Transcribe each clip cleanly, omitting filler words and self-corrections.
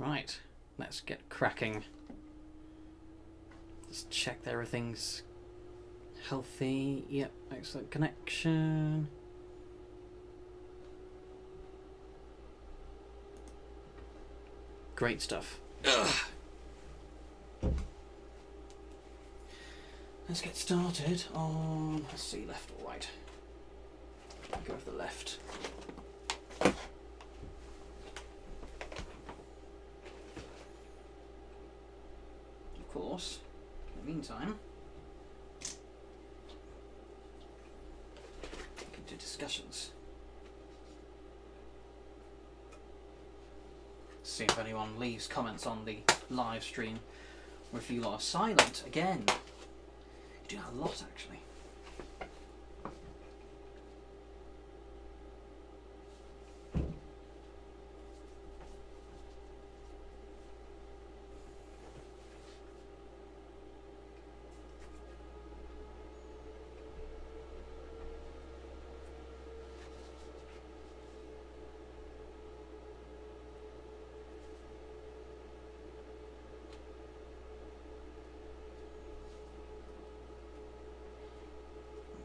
Right, let's get cracking. Just check that everything's healthy. Yep, excellent connection. Great stuff. Ugh. Let's get started on, let's see, left or right. Go with the left. Of course, in the meantime, we can do discussions. See if anyone leaves comments on the live stream, or if you lot are silent again. You do that a lot, actually.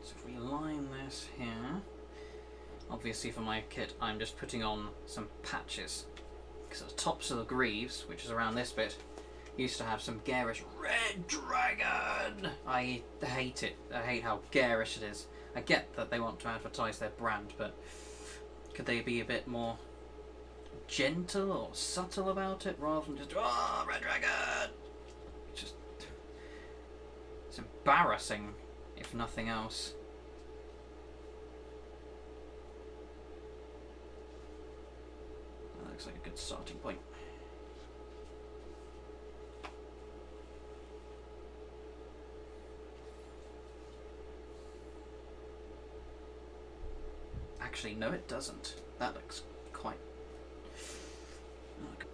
So if we align this here, obviously for my kit I'm just putting on some patches, because the tops of the greaves, which is around this bit, used to have some garish red dragon. I hate it. I hate how garish it is. I get that they want to advertise their brand, but could they be a bit more gentle or subtle about it rather than just, oh, red dragon? It's embarrassing, if nothing else. That looks like a good starting point. Actually, no, it doesn't. That looks quite... Okay.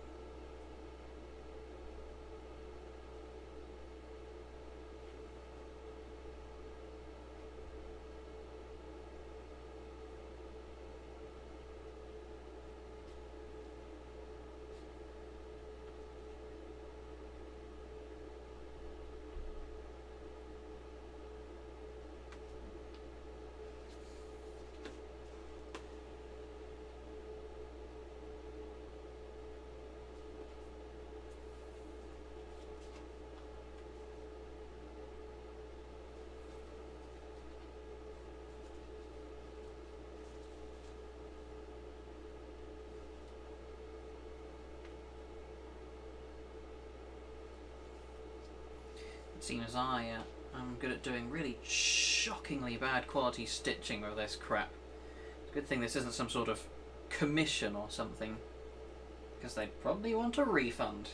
Seeing as I am good at doing really shockingly bad quality stitching with this crap. It's a good thing this isn't some sort of commission or something, because they'd probably want a refund.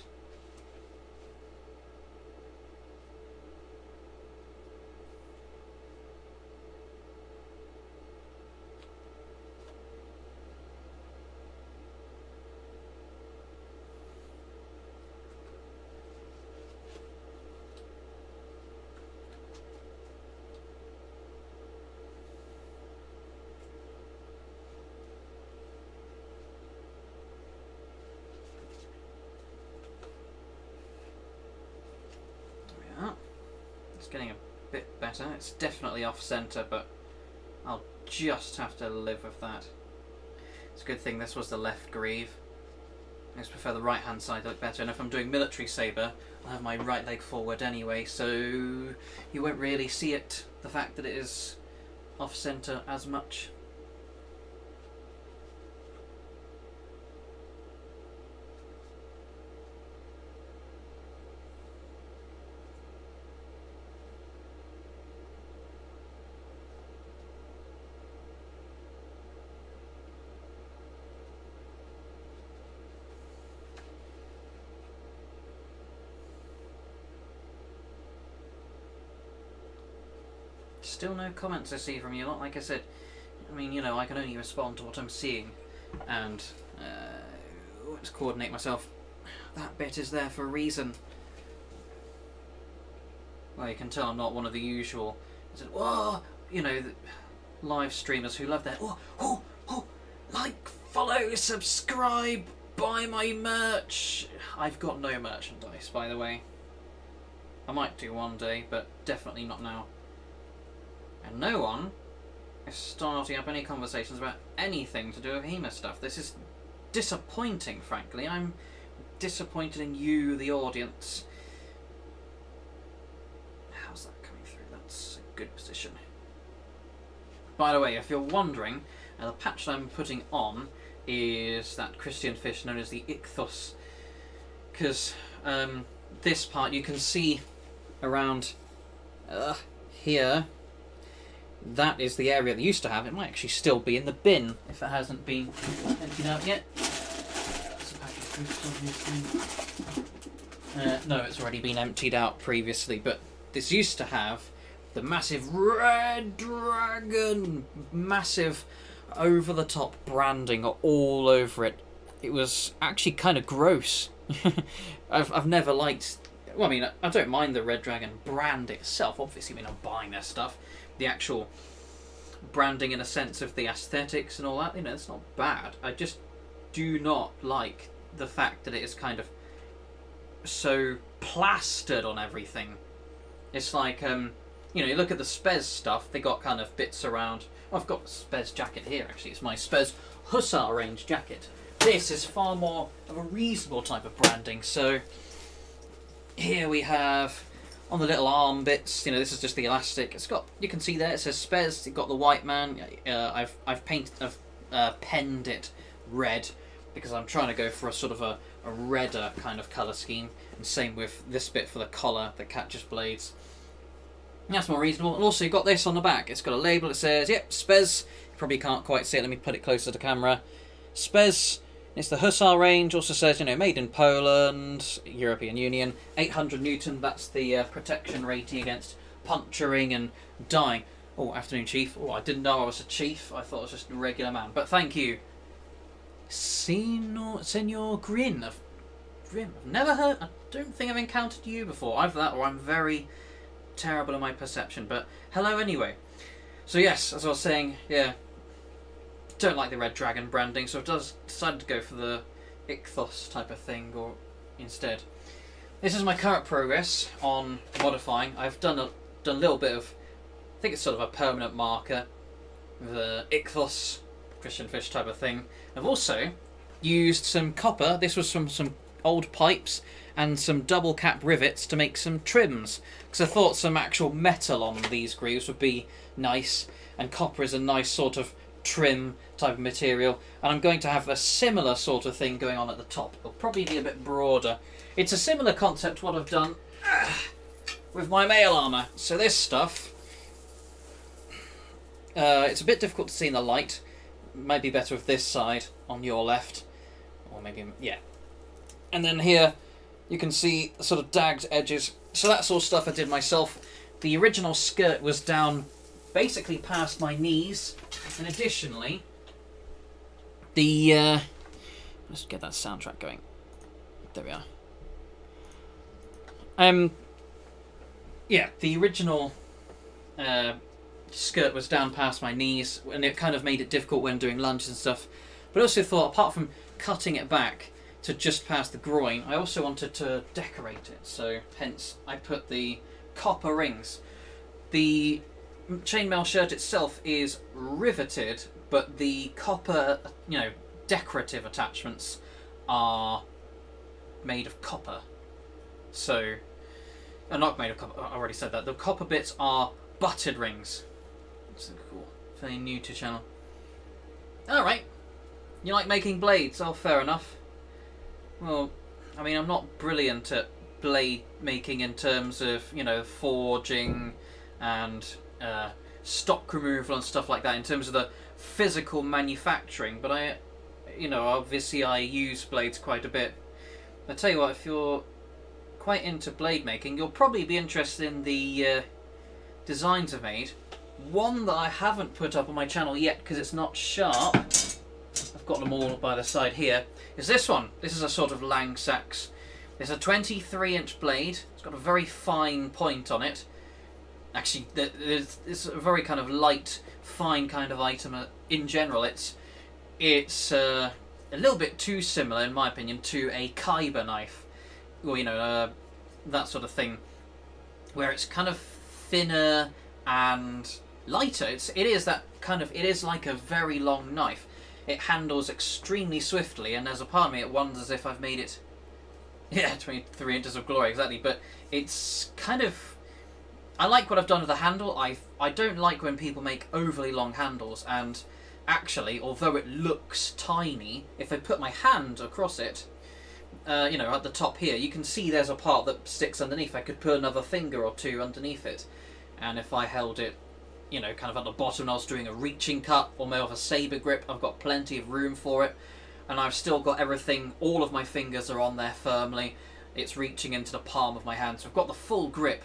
Getting a bit better. It's definitely off center, but I'll just have to live with that. It's a good thing this was the left greave. I just prefer the right hand side to look better, and if I'm doing military saber, I'll have my right leg forward anyway, so you won't really see it, the fact that it is off center as much. Still no comments I see from you lot. Like I said, I mean, you know, I can only respond to what I'm seeing, and let's coordinate myself. That bit is there for a reason. Well, you can tell I'm not one of the usual, whoa, you know, live streamers who love their like, follow, subscribe, buy my merch. I've got no merchandise, by the way. I might do one day, but definitely not now. And no one is starting up any conversations about anything to do with HEMA stuff. This is disappointing, frankly. I'm disappointed in you, the audience. How's that coming through? That's a good position. By the way, if you're wondering, the patch that I'm putting on is that Christian fish known as the ichthus. Because this part you can see around here. That is the area that used to have. It might actually still be in the bin if it hasn't been emptied out yet. That's a pack of fruits, obviously. No, it's already been emptied out previously, but this used to have the massive red dragon, massive over-the-top branding all over it. It was actually kind of gross. I've never liked... Well, I mean, I don't mind the Red Dragon brand itself. Obviously, I mean, I'm buying their stuff. The actual branding in a sense of the aesthetics and all that, you know, it's not bad. I just do not like the fact that it is kind of so plastered on everything. It's like, you know, you look at the Spez stuff, they got kind of bits around... Oh, I've got a Spez jacket here, actually. It's my Spez Hussar range jacket. This is far more of a reasonable type of branding, so... Here we have, on the little arm bits, you know, this is just the elastic. It's got, you can see there, it says Spez, it's got the white man. I've penned it red, because I'm trying to go for a sort of a redder kind of colour scheme. And same with this bit for the collar that catches blades. And that's more reasonable. And also you've got this on the back. It's got a label that says, yep, Spez. You probably can't quite see it, let me put it closer to camera. Spez. It's the Hussar range, also says, you know, made in Poland, European Union, 800 Newton, that's the protection rating against puncturing and dying. Oh, afternoon, Chief. Oh, I didn't know I was a chief. I thought I was just a regular man. But thank you. Senor Grin. I've never heard, I don't think I've encountered you before. Either that or I'm very terrible in my perception. But hello anyway. So yes, as I was saying, yeah. Don't like the Red Dragon branding, so I've decided to go for the ichthus type of thing or instead. This is my current progress on modifying. I've done a little bit of, I think it's sort of a permanent marker, the ichthus Christian fish type of thing. I've also used some copper. This was from some old pipes and some double cap rivets to make some trims, because I thought some actual metal on these greaves would be nice, and copper is a nice sort of trim type of material, and I'm going to have a similar sort of thing going on at the top. It'll probably be a bit broader. It's a similar concept to what I've done with my mail armour. So this stuff, it's a bit difficult to see in the light. Might be better with this side on your left, or maybe, yeah. And then here you can see the sort of dagged edges. So that sort of stuff I did myself. The original skirt was down basically past my knees, and additionally the let's get that soundtrack going. There we are. Yeah, the original skirt was down past my knees, and it kind of made it difficult when doing lunges and stuff. But I also thought, apart from cutting it back to just past the groin, I also wanted to decorate it, so hence I put the copper rings. The chainmail shirt itself is riveted, but the copper, you know, decorative attachments are made of copper. So, not made of copper, I already said that. The copper bits are butted rings. That's so cool. Fairly new to channel. Alright. You like making blades? Oh, fair enough. Well, I mean, I'm not brilliant at blade making in terms of, you know, forging and stock removal and stuff like that, in terms of the physical manufacturing, but I, you know, obviously I use blades quite a bit. I tell you what, if you're quite into blade making, you'll probably be interested in the designs I've made. One that I haven't put up on my channel yet because it's not sharp, I've got them all by the side here, is this one. This is a sort of Langsax. It's a 23-inch blade. It's got a very fine point on it. Actually, it's a very kind of light, fine kind of item in general. It's a little bit too similar, in my opinion, to a Kyber knife, or that sort of thing, where it's kind of thinner and lighter. It is like a very long knife. It handles extremely swiftly, and there's a part of me that wonders if I've made it. Yeah, 23 inches of glory, exactly. But it's kind of, I like what I've done with the handle. I don't like when people make overly long handles, and actually, although it looks tiny, if I put my hand across it, at the top here, you can see there's a part that sticks underneath. I could put another finger or two underneath it, and if I held it, kind of at the bottom, and I was doing a reaching cut or more of a saber grip, I've got plenty of room for it, and I've still got everything. All of my fingers are on there firmly. It's reaching into the palm of my hand, so I've got the full grip.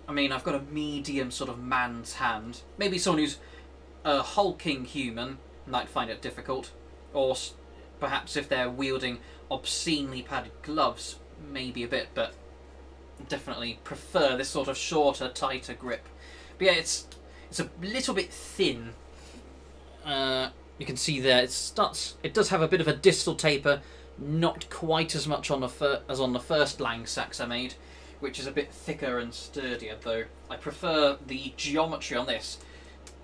I mean, I've got a medium sort of man's hand. Maybe someone who's a hulking human might find it difficult, or perhaps if they're wielding obscenely padded gloves, maybe a bit, but definitely prefer this sort of shorter, tighter grip. But yeah, it's a little bit thin. You can see there it does have a bit of a distal taper, not quite as much on as on the first Langsax I made, which is a bit thicker and sturdier, though I prefer the geometry on this,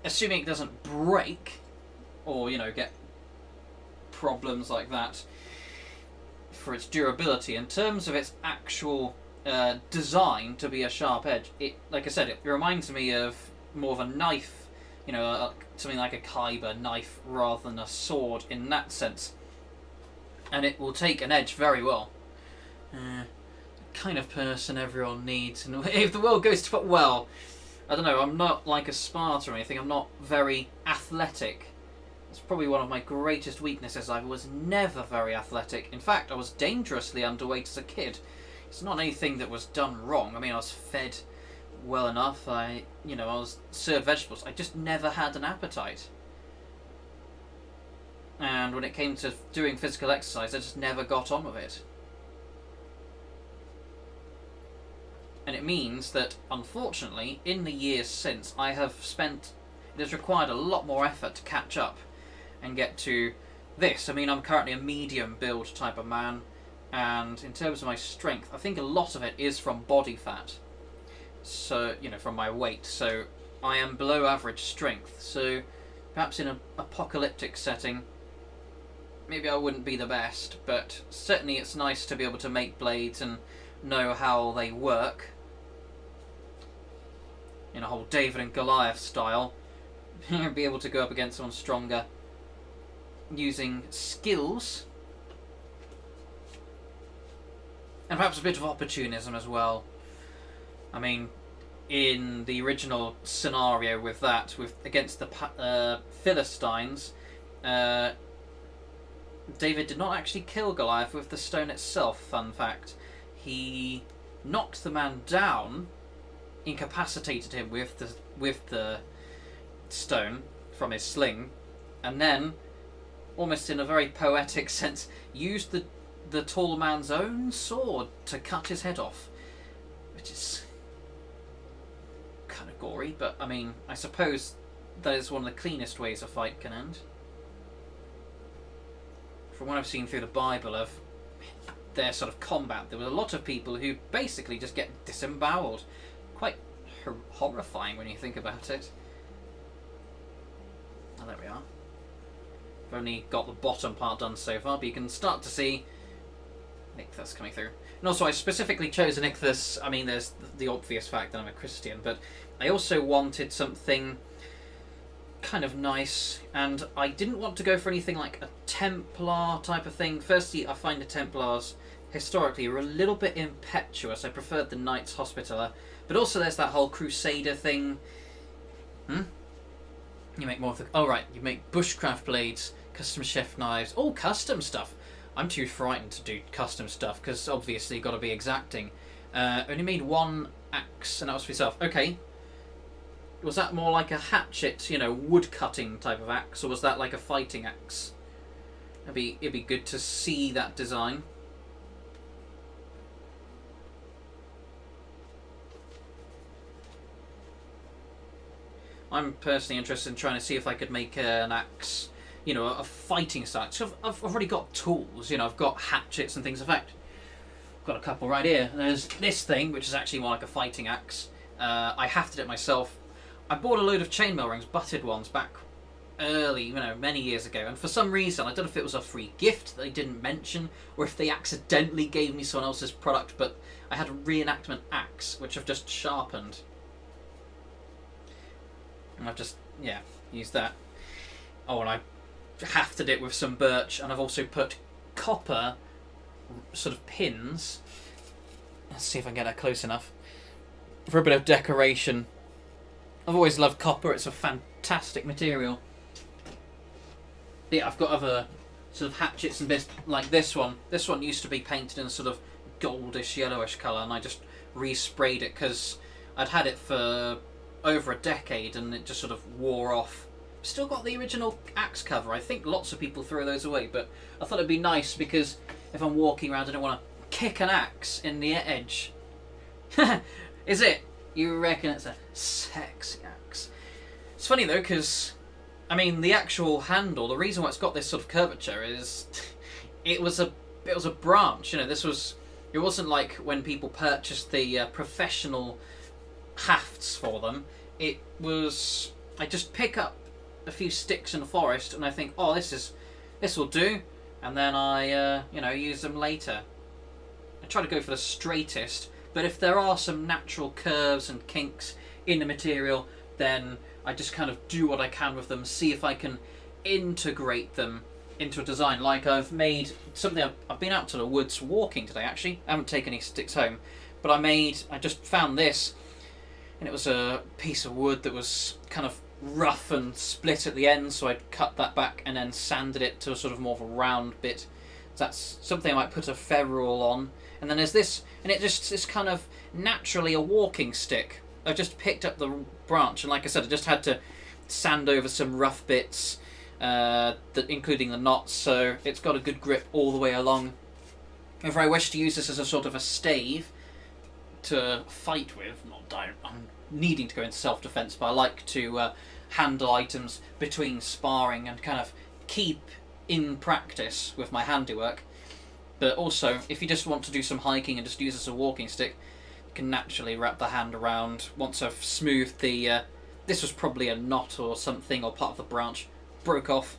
assuming it doesn't break or get problems like that, for its durability. In terms of its actual design to be a sharp edge, like I said, it reminds me of more of a knife, something like a Kyber knife rather than a sword in that sense, and it will take an edge very well. The kind of person everyone needs, and if the world goes to well, I don't know, I'm not like a Sparta or anything. I'm not very athletic. It's probably one of my greatest weaknesses. I was never very athletic. In fact, I was dangerously underweight as a kid. It's not anything that was done wrong. I mean, I was fed well enough. I was served vegetables. I just never had an appetite. And when it came to doing physical exercise, I just never got on with it. And it means that, unfortunately, in the years since, it has required a lot more effort to catch up and get to this. I mean, I'm currently a medium build type of man, and in terms of my strength, I think a lot of it is from body fat. So, from my weight. So, I am below average strength. So, perhaps in an apocalyptic setting, maybe I wouldn't be the best, but certainly it's nice to be able to make blades and know how they work. In a whole David and Goliath style, be able to go up against someone stronger using skills and perhaps a bit of opportunism as well. I mean, in the original scenario against the Philistines, David did not actually kill Goliath with the stone itself. Fun fact: he knocked the man down, incapacitated him with the stone from his sling, and then, almost in a very poetic sense, used the tall man's own sword to cut his head off, which is kind of gory, but I mean, I suppose that is one of the cleanest ways a fight can end. From what I've seen through the Bible of their sort of combat, there were a lot of people who basically just get disemboweled. Quite horrifying when you think about it. Oh, there we are. I've only got the bottom part done so far, but you can start to see Ichthus coming through. And also, I specifically chose an Ichthus. I mean, there's the obvious fact that I'm a Christian, but I also wanted something kind of nice, and I didn't want to go for anything like a Templar type of thing. Firstly, I find the Templars historically were a little bit impetuous. I preferred the Knights Hospitaller, but also there's that whole Crusader thing. You make more of the... Oh, right, you make bushcraft blades, custom chef knives, all custom stuff. I'm too frightened to do custom stuff, because obviously you've got to be exacting. Only made one axe, and that was for yourself. Okay. Was that more like a hatchet, wood-cutting type of axe, or was that like a fighting axe? It'd be good to see that design. I'm personally interested in trying to see if I could make an axe, you know, a fighting style. So I've already got tools, you know, I've got hatchets and things. In fact, I've got a couple right here. There's this thing, which is actually more like a fighting axe. I hafted it myself. I bought a load of chainmail rings, butted ones, back early, you know, many years ago, and for some reason, I don't know if it was a free gift that they didn't mention, or if they accidentally gave me someone else's product, but I had a reenactment axe, which I've just sharpened. And I've just, yeah, used that. Oh, and I hafted it with some birch, and I've also put copper sort of pins. Let's see if I can get that close enough. For a bit of decoration. I've always loved copper, it's a fantastic material. Yeah, I've got other sort of hatchets and bits like this one. This one used to be painted in a sort of goldish, yellowish colour, and I just resprayed it because I'd had it for over a decade and it just sort of wore off. Still got the original axe cover. I think lots of people throw those away, but I thought it'd be nice because if I'm walking around, I don't want to kick an axe in the edge. Is it? You reckon it's a sexy axe? It's funny though, because I mean the actual handle, the reason why it's got this sort of curvature is it was a branch. You know, it wasn't like when people purchased the professional hafts for them. It was, I just pick up a few sticks in the forest and I think, oh, this will do, and then I you know, use them later. I try to go for the straightest, but if there are some natural curves and kinks in the material, then I just kind of do what I can with them, see if I can integrate them into a design. Like I've made something, I've been out to the woods walking today actually, I haven't taken any sticks home, but I just found this, and it was a piece of wood that was kind of rough and split at the end, so I'd cut that back and then sanded it to a sort of more of a round bit. So that's something I might put a ferrule on. And then there's this, and it's kind of naturally a walking stick. I just picked up the branch, and like I said, I just had to sand over some rough bits, including the knots, so it's got a good grip all the way along. If I wish to use this as a sort of a stave to fight with, I'm needing to go into self-defense, but I like to handle items between sparring and kind of keep in practice with my handiwork. But also, if you just want to do some hiking and just use it as a walking stick, you can naturally wrap the hand around. Once I've smoothed the... this was probably a knot or something, or part of the branch, broke off.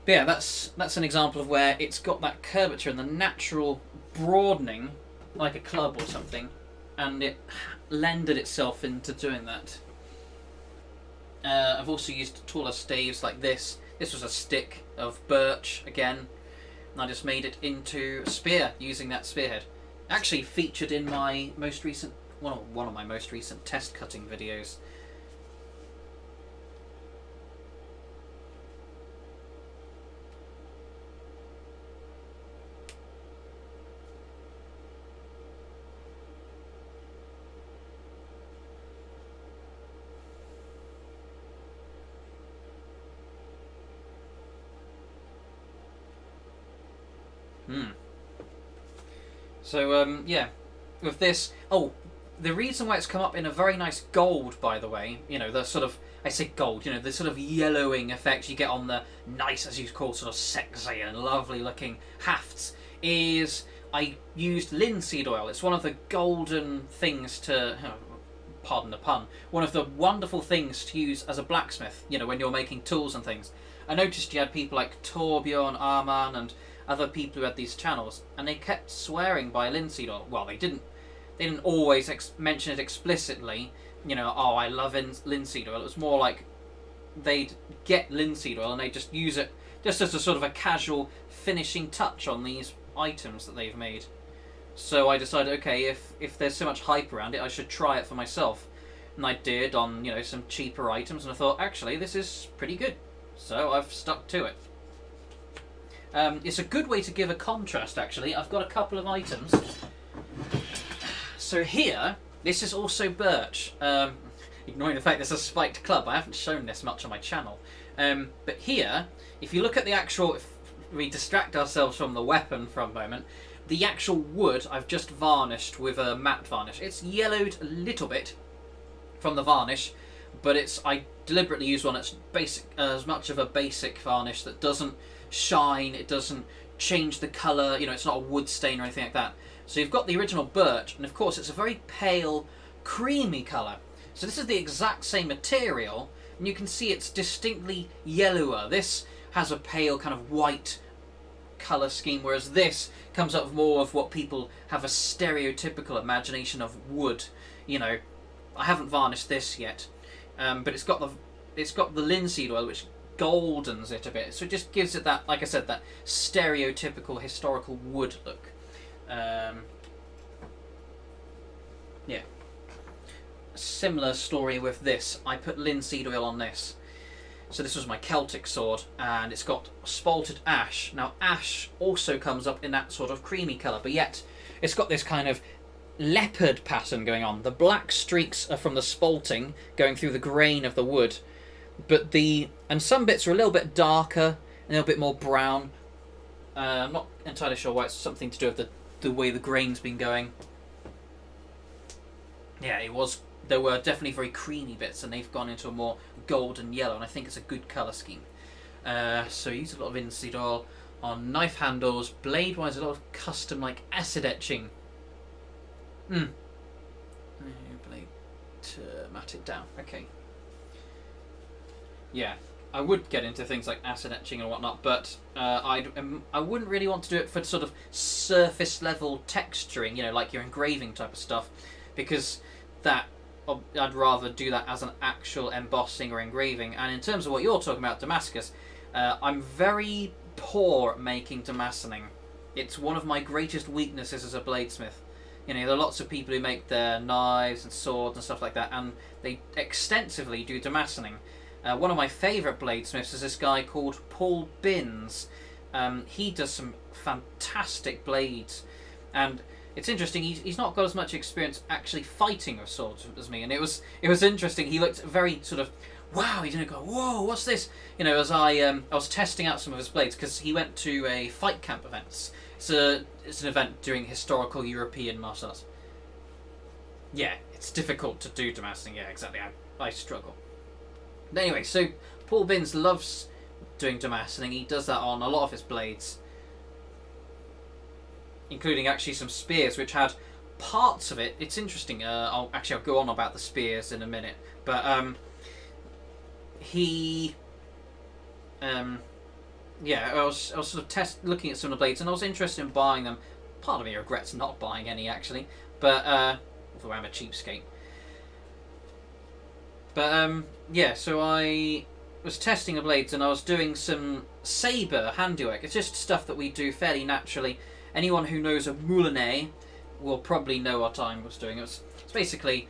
But yeah, that's an example of where it's got that curvature and the natural broadening, like a club or something, and it lended itself into doing that. I've also used taller staves like this. This was a stick of birch, again, and I just made it into a spear using that spearhead. Actually featured in my most recent, one of my most recent test cutting videos. So, yeah, with this... Oh, the reason why it's come up in a very nice gold, by the way, you know, the sort of... I say gold, you know, the sort of yellowing effect you get on the nice, as you call, sort of sexy and lovely-looking hafts, is I used linseed oil. It's one of the golden things to... pardon the pun. One of the wonderful things to use as a blacksmith, you know, when you're making tools and things. I noticed you had people like Torbjorn, Arman, and other people who had these channels, and they kept swearing by linseed oil. Well, they didn't always mention it explicitly, you know, oh, I love linseed oil. It was more like they'd get linseed oil and they just use it just as a sort of a casual finishing touch on these items that they've made. So I decided, okay, if there's so much hype around it, I should try it for myself. And I did on, you know, some cheaper items, and I thought, actually, this is pretty good. So I've stuck to it. It's a good way to give a contrast, actually. I've got a couple of items. So here, this is also birch. Ignoring the fact there's a spiked club, I haven't shown this much on my channel. But here, if you look at the actual... If we distract ourselves from the weapon for a moment, the actual wood I've just varnished with a matte varnish. It's yellowed a little bit from the varnish, but I deliberately use one that's basic, as much of a basic varnish that doesn't shine, it doesn't change the colour, you know, it's not a wood stain or anything like that. So you've got the original birch, and of course it's a very pale, creamy colour. So this is the exact same material, and you can see it's distinctly yellower. This has a pale kind of white colour scheme, whereas this comes up with more of what people have a stereotypical imagination of wood. You know, I haven't varnished this yet, but it's got the linseed oil, which goldens it a bit, so it just gives it that, like I said, that stereotypical historical wood look. Yeah. Similar story with this. I put linseed oil on this. So this was my Celtic sword, and it's got spalted ash. Now ash also comes up in that sort of creamy colour, but yet it's got this kind of leopard pattern going on. The black streaks are from the spalting going through the grain of the wood, but and some bits are a little bit darker, a little bit more brown. I'm not entirely sure why. It's something to do with the way the grain's been going. Yeah, there were definitely very creamy bits, and they've gone into a more golden yellow, and I think it's a good colour scheme. So I use a lot of linseed oil on knife handles. Blade-wise, a lot of custom, like, acid etching. Blade to mat it down. Okay. Yeah, I would get into things like acid etching and whatnot, but I wouldn't really want to do it for sort of surface level texturing, you know, like your engraving type of stuff, because I'd rather do that as an actual embossing or engraving. And in terms of what you're talking about, Damascus, I'm very poor at making Damascening. It's one of my greatest weaknesses as a bladesmith. You know, there are lots of people who make their knives and swords and stuff like that, and they extensively do Damascening. One of my favourite bladesmiths is this guy called Paul Binns. He does some fantastic blades, and it's interesting. He's not got as much experience actually fighting with swords as me, and it was interesting. He looked very sort of, wow. He didn't go, whoa, what's this? You know, as I was testing out some of his blades, because he went to a fight camp event. It's an event doing historical European martial arts. Yeah, it's difficult to do Damascening. Yeah, exactly. I struggle. But anyway, so Paul Binns loves doing Damascening. He does that on a lot of his blades, including actually some spears, which had parts of it. It's interesting. I'll go on about the spears in a minute, but yeah, I was sort of looking at some of the blades, and I was interested in buying them. Part of me regrets not buying any, actually, but although I'm a cheapskate. But yeah, so I was testing the blades, and I was doing some sabre handiwork. It's just stuff that we do fairly naturally. Anyone who knows a moulinet will probably know what I was doing. It's basically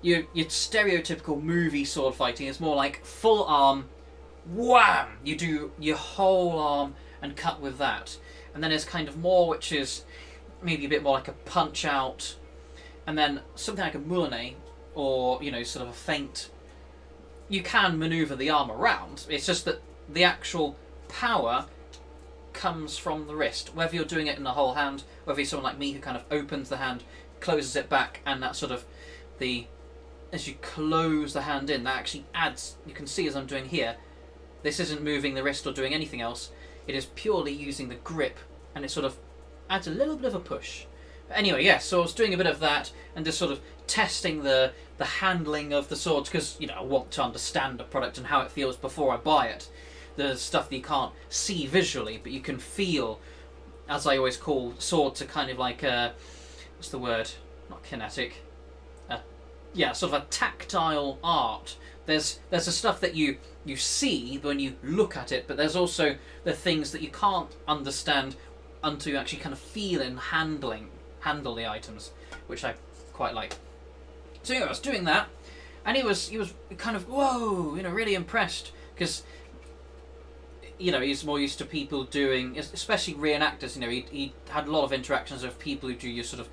your stereotypical movie sword fighting. It's more like full arm, wham! You do your whole arm and cut with that. And then there's kind of more, which is maybe a bit more like a punch out. And then something like a moulinet, or, you know, sort of a feint. You can manoeuvre the arm around. It's just that the actual power comes from the wrist. Whether you're doing it in the whole hand, whether you're someone like me who kind of opens the hand, closes it back, and that sort of as you close the hand in, that actually adds. You can see as I'm doing here, this isn't moving the wrist or doing anything else. It is purely using the grip, and it sort of adds a little bit of a push. But anyway, yeah, so I was doing a bit of that, and just sort of testing the handling of the swords, because, you know, I want to understand the product and how it feels before I buy it. The stuff that you can't see visually, but you can feel, as I always call swords, are kind of like what's the word? Not kinetic. Yeah, sort of a tactile art. There's the stuff that you see when you look at it, but there's also the things that you can't understand until you actually kind of feel and handle the items, which I quite like. So anyway, I was doing that, and he was kind of, whoa, you know, really impressed, because, you know, he's more used to people doing, especially reenactors. You know, he had a lot of interactions with people who do your sort of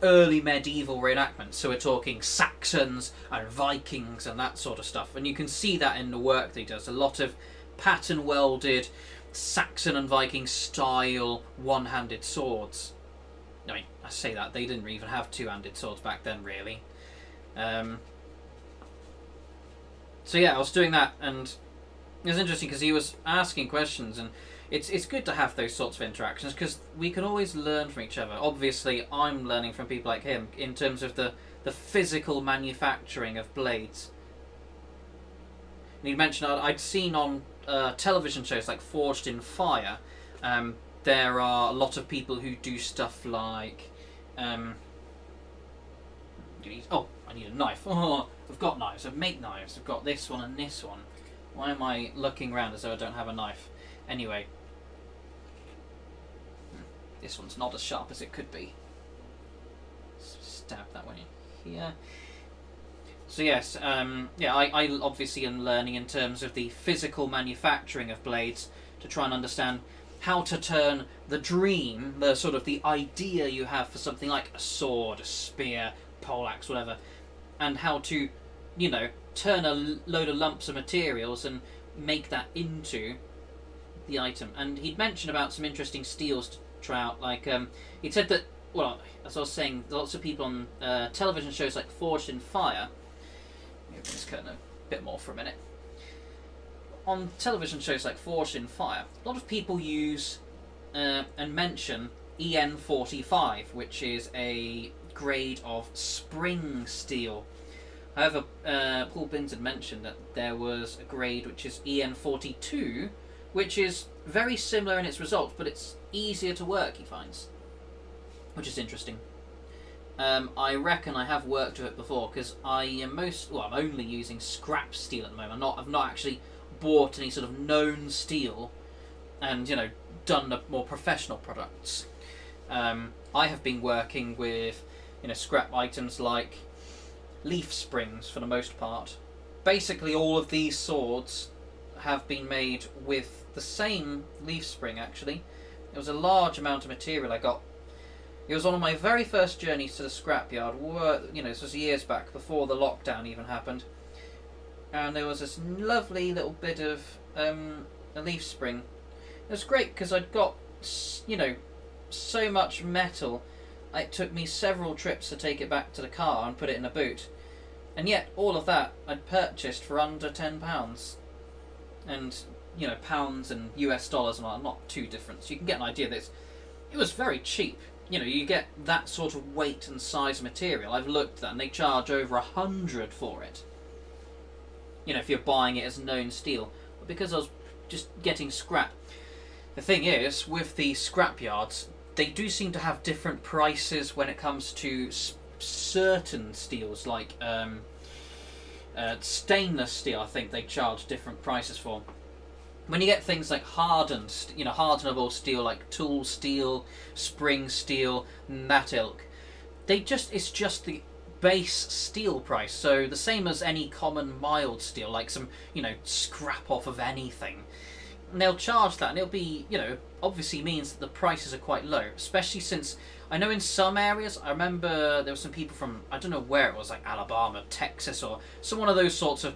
early medieval reenactments. So we're talking Saxons and Vikings and that sort of stuff, and you can see that in the work that he does. A lot of pattern welded Saxon and Viking style one-handed swords. I mean, I say that, they didn't even have two-handed swords back then, really. So yeah, I was doing that, and it was interesting because he was asking questions, and it's good to have those sorts of interactions because we can always learn from each other. Obviously, I'm learning from people like him in terms of the physical manufacturing of blades. And he mentioned I'd seen on television shows like Forged in Fire, there are a lot of people who do stuff like... I need a knife. Oh, I've got knives. I make knives. I've got this one and this one. Why am I looking around as though I don't have a knife? Anyway. This one's not as sharp as it could be. Stab that one in here. So yes, I obviously am learning in terms of the physical manufacturing of blades to try and understand how to turn the dream, the sort of the idea you have for something like a sword, a spear, poleaxe, whatever, and how to, you know, turn a load of lumps of materials and make that into the item. And he'd mentioned about some interesting steels to try out. Like, he'd said that, well, as I was saying, lots of people on television shows like Forged in Fire. Let me open this curtain a bit more for a minute. On television shows like Forged in Fire, a lot of people use and mention EN45, which is a grade of spring steel. However, Paul Binns had mentioned that there was a grade which is EN42, which is very similar in its results, but it's easier to work, he finds, which is interesting. I reckon I have worked with it before because I'm only using scrap steel at the moment. I've not actually bought any sort of known steel and, you know, done the more professional products. I have been working with, you know, scrap items like leaf springs for the most part. Basically all of these swords have been made with the same leaf spring, actually. It was a large amount of material I got. It was one of my very first journeys to the scrapyard. You know, this was years back, before the lockdown even happened. And there was this lovely little bit of a leaf spring. It was great because I'd got, you know, so much metal. It took me several trips to take it back to the car and put it in a boot. And yet, all of that I'd purchased for under £10. And, you know, pounds and US dollars are not too different. So you can get an idea that it was very cheap. You know, you get that sort of weight and size material. I've looked at that and they charge over £100 for it. You know, if you're buying it as known steel. But because I was just getting scrap. The thing is, with the scrapyards, they do seem to have different prices when it comes to certain steels, like stainless steel. I think they charge different prices for. When you get things like hardened, you know, hardenable steel like tool steel, spring steel, and that ilk, it's just the base steel price. So the same as any common mild steel, like some, you know, scrap off of anything. And they'll charge that, and it'll be, you know, obviously means that the prices are quite low, especially since I know in some areas, I remember there were some people from, I don't know where it was, like Alabama, Texas, or some one of those sorts of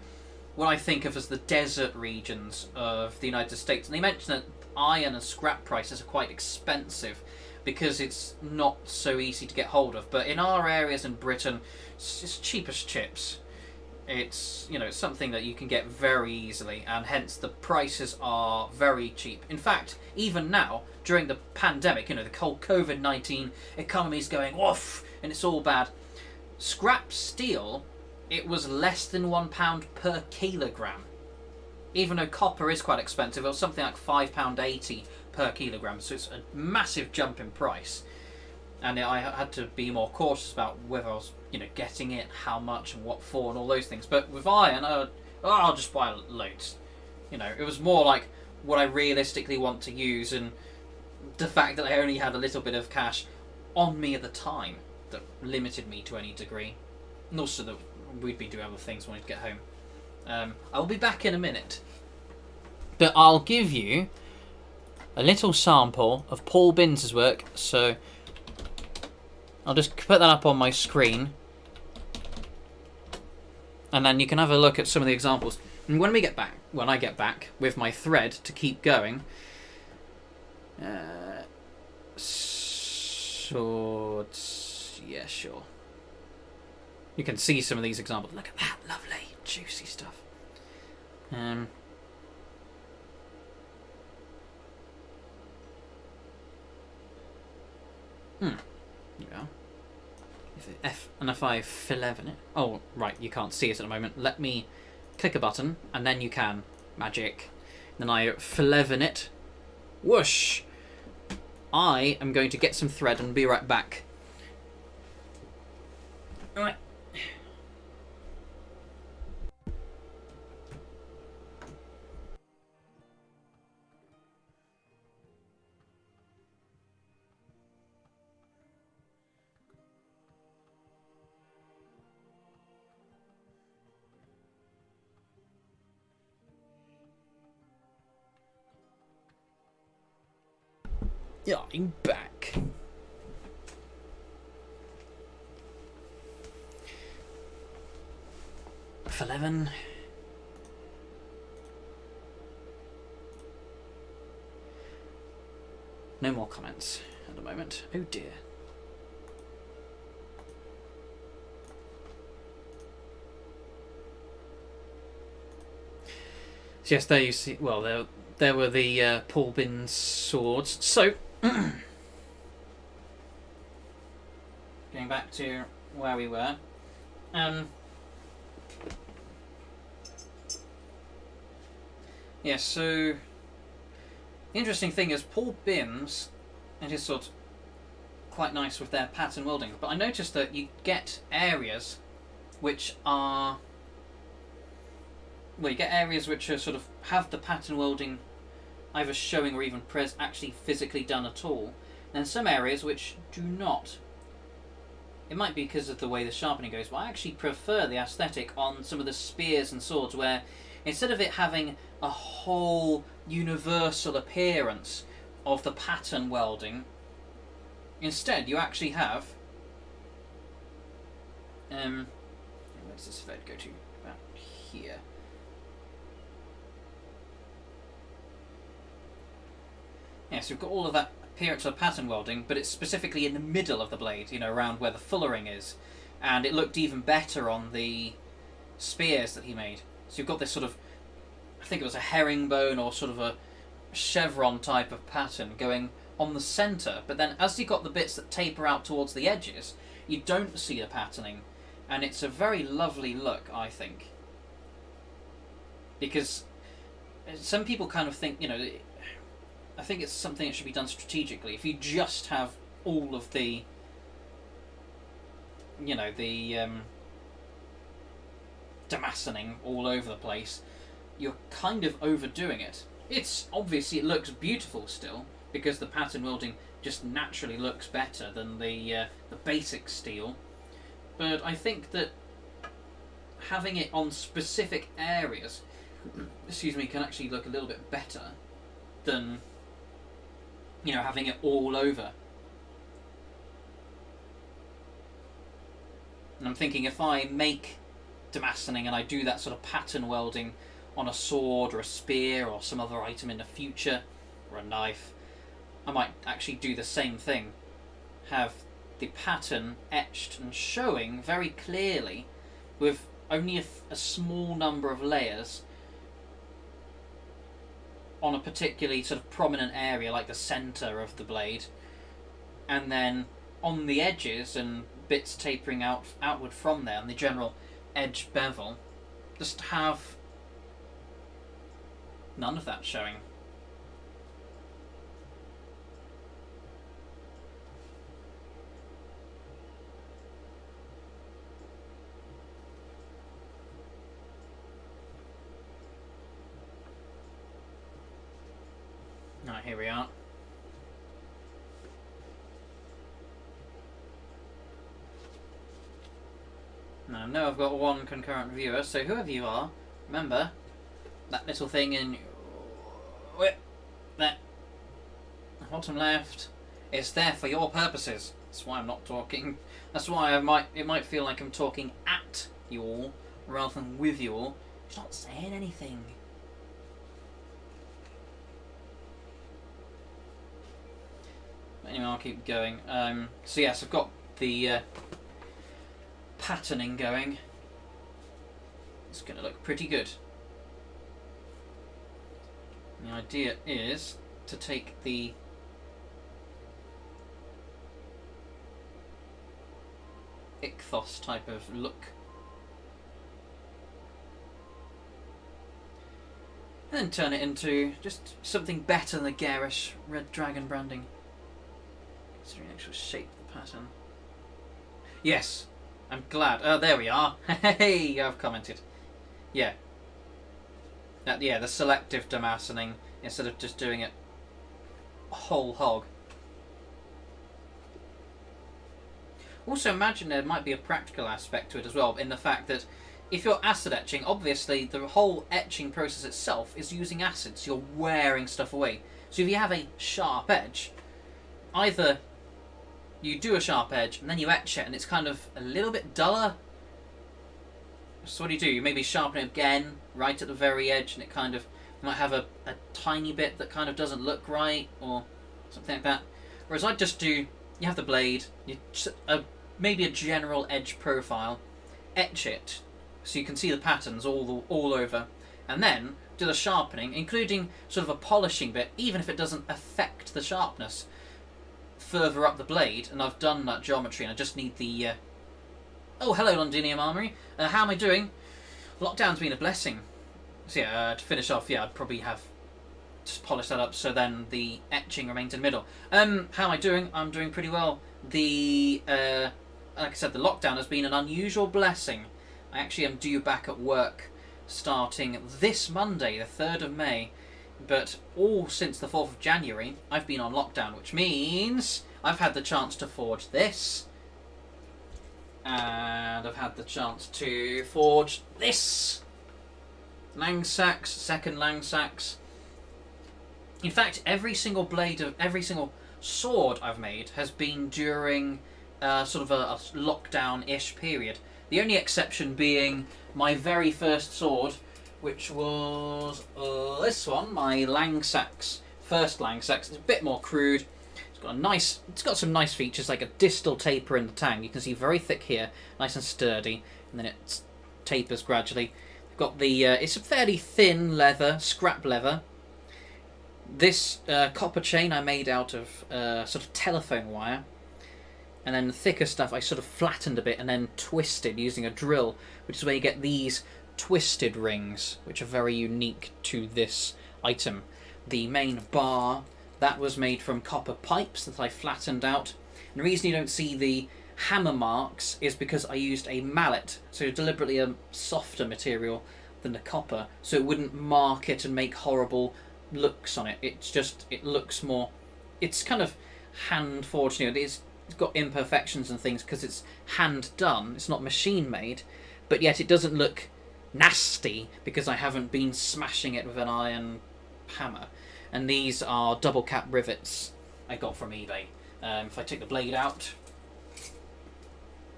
what I think of as the desert regions of the United States. And they mentioned that iron and scrap prices are quite expensive because it's not so easy to get hold of. But in our areas in Britain, it's cheap as chips. It's, you know, it's something that you can get very easily, and hence the prices are very cheap. In fact, even now, during the pandemic, you know, the whole COVID-19 economy's going off, and it's all bad. Scrap steel, it was less than £1 per kilogram. Even though copper is quite expensive, it was something like £5.80 per kilogram, so it's a massive jump in price. And I had to be more cautious about whether I was, you know, getting it, how much, and what for, and all those things. But with iron, I'll just buy loads. You know, it was more like what I realistically want to use, and the fact that I only had a little bit of cash on me at the time that limited me to any degree. And also that we'd be doing other things when we'd get home. I'll be back in a minute. But I'll give you a little sample of Paul Binns' work, so I'll just put that up on my screen, and then you can have a look at some of the examples. And when I get back with my thread to keep going, swords, yeah, sure. You can see some of these examples. Look at that, lovely, juicy stuff. Yeah. If I F11 it. Oh, right, you can't see it at the moment. Let me click a button, and then you can. Magic. Then I F11 it. Whoosh! I am going to get some thread and be right back. Alright. Yeah, I'm back. F11. No more comments at the moment. Oh dear. So yes, there you see. Well, there were the Paul Bin's swords. So, going back to where we were. Yes, so the interesting thing is Paul Bin's and his swords quite nice with their pattern welding, but I noticed that you get areas which are you get areas which are sort of have the pattern welding either showing or even actually physically done at all, and some areas which do not. It might be because of the way the sharpening goes, but I actually prefer the aesthetic on some of the spears and swords where instead of it having a whole universal appearance of the pattern welding, instead you actually have where does this thread go to? About here. Yeah, so we've got all of that appearance of pattern welding, but it's specifically in the middle of the blade, you know, around where the fullering is. And it looked even better on the spears that he made. So you've got this sort of, I think it was a herringbone or sort of a chevron type of pattern going on the centre, but then as you got the bits that taper out towards the edges, you don't see the patterning. And it's a very lovely look, I think. Because some people kind of think, you know, I think it's something that should be done strategically. If you just have all of the, you know, the damascening all over the place, you're kind of overdoing it. It's obviously, it looks beautiful still, because the pattern welding just naturally looks better than the basic steel. But I think that having it on specific areas, excuse me, can actually look a little bit better than, you know, having it all over. And I'm thinking if I make damascening and I do that sort of pattern welding on a sword or a spear or some other item in the future, or a knife, I might actually do the same thing. Have the pattern etched and showing very clearly with only a small number of layers on a particularly sort of prominent area like the centre of the blade, and then on the edges and bits tapering outward from there and the general edge bevel, just have none of that showing. Right, here we are. Now I know I've got one concurrent viewer, so whoever you are, remember that little thing in there, bottom left, is there for your purposes. That's why I'm not talking. That's why it might feel like I'm talking at you all rather than with you all. It's not saying anything. Anyway, I'll keep going. So yes, I've got the patterning going. It's going to look pretty good. The idea is to take the ichthos type of look and then turn it into just something better than the garish red dragon branding. Considering the actual shape of the pattern. Yes, I'm glad. Oh, there we are. Hey, I've commented. Yeah. Yeah, the selective damascening instead of just doing it whole hog. Also, imagine there might be a practical aspect to it as well, in the fact that if you're acid etching, obviously the whole etching process itself is using acids. You're wearing stuff away. So if you have a sharp edge, either you do a sharp edge and then you etch it and it's kind of a little bit duller. So what do? You maybe sharpen it again right at the very edge and it kind of might have a tiny bit that kind of doesn't look right or something like that. Whereas I just do, you have the blade, you maybe a general edge profile, etch it so you can see the patterns all over, and then do the sharpening, including sort of a polishing bit, even if it doesn't affect the sharpness, further up the blade. And I've done that geometry and I just need the oh, hello Londinium Armory, how am I doing? Lockdown's been a blessing. So yeah, to finish off, yeah, I'd probably have just polished that up so then the etching remains in the middle. How am I doing? I'm doing pretty well. The like I said, the lockdown has been an unusual blessing. I actually am due back at work starting this Monday, the 3rd of May. But all since the 4th of January, I've been on lockdown, which means I've had the chance to forge this. And I've had the chance to forge this. Langsax, second Langsax. In fact, every single blade of every single sword I've made has been during sort of a lockdown-ish period. The only exception being my very first sword, which was this one, my Langsax, first Langsax. It's a bit more crude. It's got some nice features like a distal taper in the tang. You can see very thick here, nice and sturdy, and then it tapers gradually. Got the it's a fairly thin leather, scrap leather. This copper chain I made out of sort of telephone wire, and then the thicker stuff I sort of flattened a bit and then twisted using a drill, which is where you get these twisted rings, which are very unique to this item. The main bar, that was made from copper pipes that I flattened out. And the reason you don't see the hammer marks is because I used a mallet, so deliberately a softer material than the copper, so it wouldn't mark it and make horrible looks on it. It looks more, it's kind of hand forged, it's got imperfections and things because it's hand done, it's not machine made, but yet it doesn't look nasty because I haven't been smashing it with an iron hammer. And these are double cap rivets I got from eBay. If I take the blade out,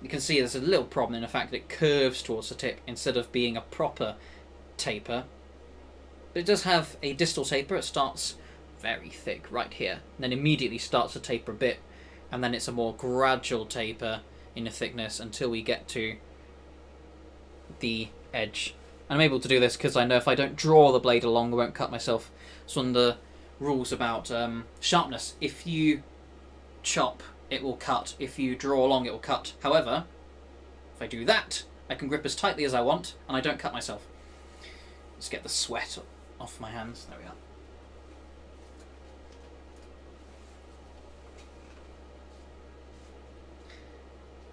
you can see there's a little problem in the fact that it curves towards the tip instead of being a proper taper. But it does have a distal taper. It starts very thick right here, and then immediately starts to taper a bit, and then it's a more gradual taper in the thickness until we get to the edge. And I'm able to do this because I know if I don't draw the blade along, I won't cut myself. It's one of the rules about sharpness. If you chop, it will cut. If you draw along, it will cut. However, if I do that, I can grip as tightly as I want, and I don't cut myself. Let's get the sweat off my hands. There we are.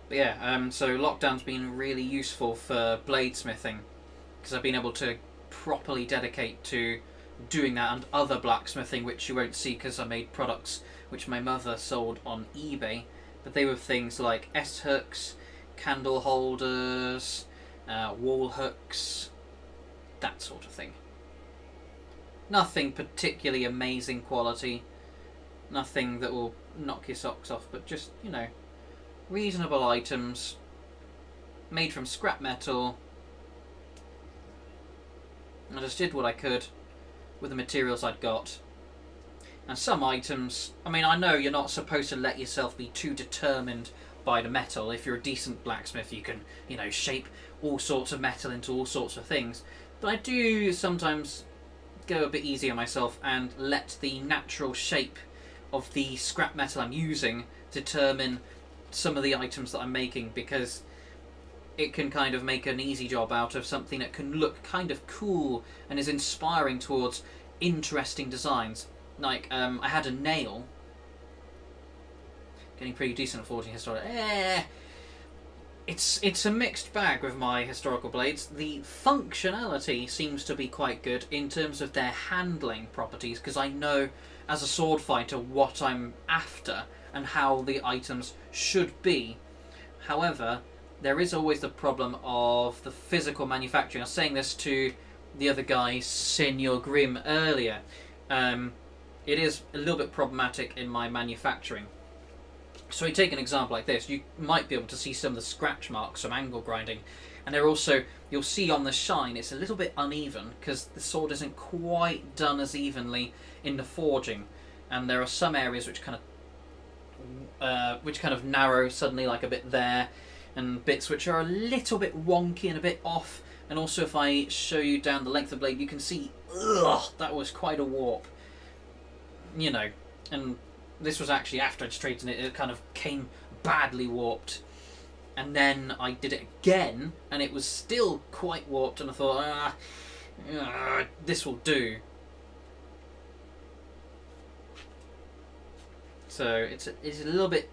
But yeah, so lockdown's been really useful for bladesmithing because I've been able to properly dedicate to doing that and other blacksmithing, which you won't see because I made products which my mother sold on eBay, but they were things like S-hooks, candle holders, wall hooks, that sort of thing. Nothing particularly amazing quality, nothing that will knock your socks off, but just, reasonable items made from scrap metal. I just did what I could with the materials I'd got. And some items, I know you're not supposed to let yourself be too determined by the metal. If you're a decent blacksmith, you can, shape all sorts of metal into all sorts of things. But I do sometimes go a bit easy on myself and let the natural shape of the scrap metal I'm using determine some of the items that I'm making, because it can kind of make an easy job out of something that can look kind of cool and is inspiring towards interesting designs. Like, I had a nail. Getting pretty decent at forging historic. It's a mixed bag with my historical blades. The functionality seems to be quite good in terms of their handling properties, because I know as a sword fighter what I'm after and how the items should be. However, there is always the problem of the physical manufacturing. I was saying this to the other guy, Senor Grim, earlier. It is a little bit problematic in my manufacturing. So you take an example like this, you might be able to see some of the scratch marks from angle grinding, and they're also, you'll see on the shine, it's a little bit uneven because the sword isn't quite done as evenly in the forging, and there are some areas which kind of narrow suddenly, like a bit there, and bits which are a little bit wonky and a bit off. And also, if I show you down the length of the blade, you can see, that was quite a warp, you know. And this was actually after I'd straightened it, it kind of came badly warped. And then I did it again, and it was still quite warped, and I thought, this will do. So it's a little bit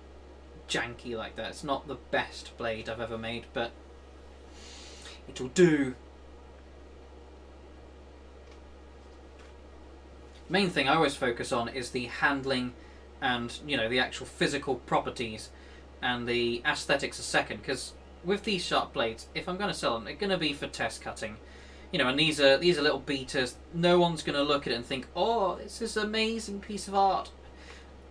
janky like that. It's not the best blade I've ever made, but it'll do. Main thing I always focus on is the handling and, you know, the actual physical properties, and the aesthetics a second, because with these sharp blades, if I'm going to sell them, they're going to be for test cutting. You know, and these are little beaters. No one's going to look at it and think, oh, this is an amazing piece of art.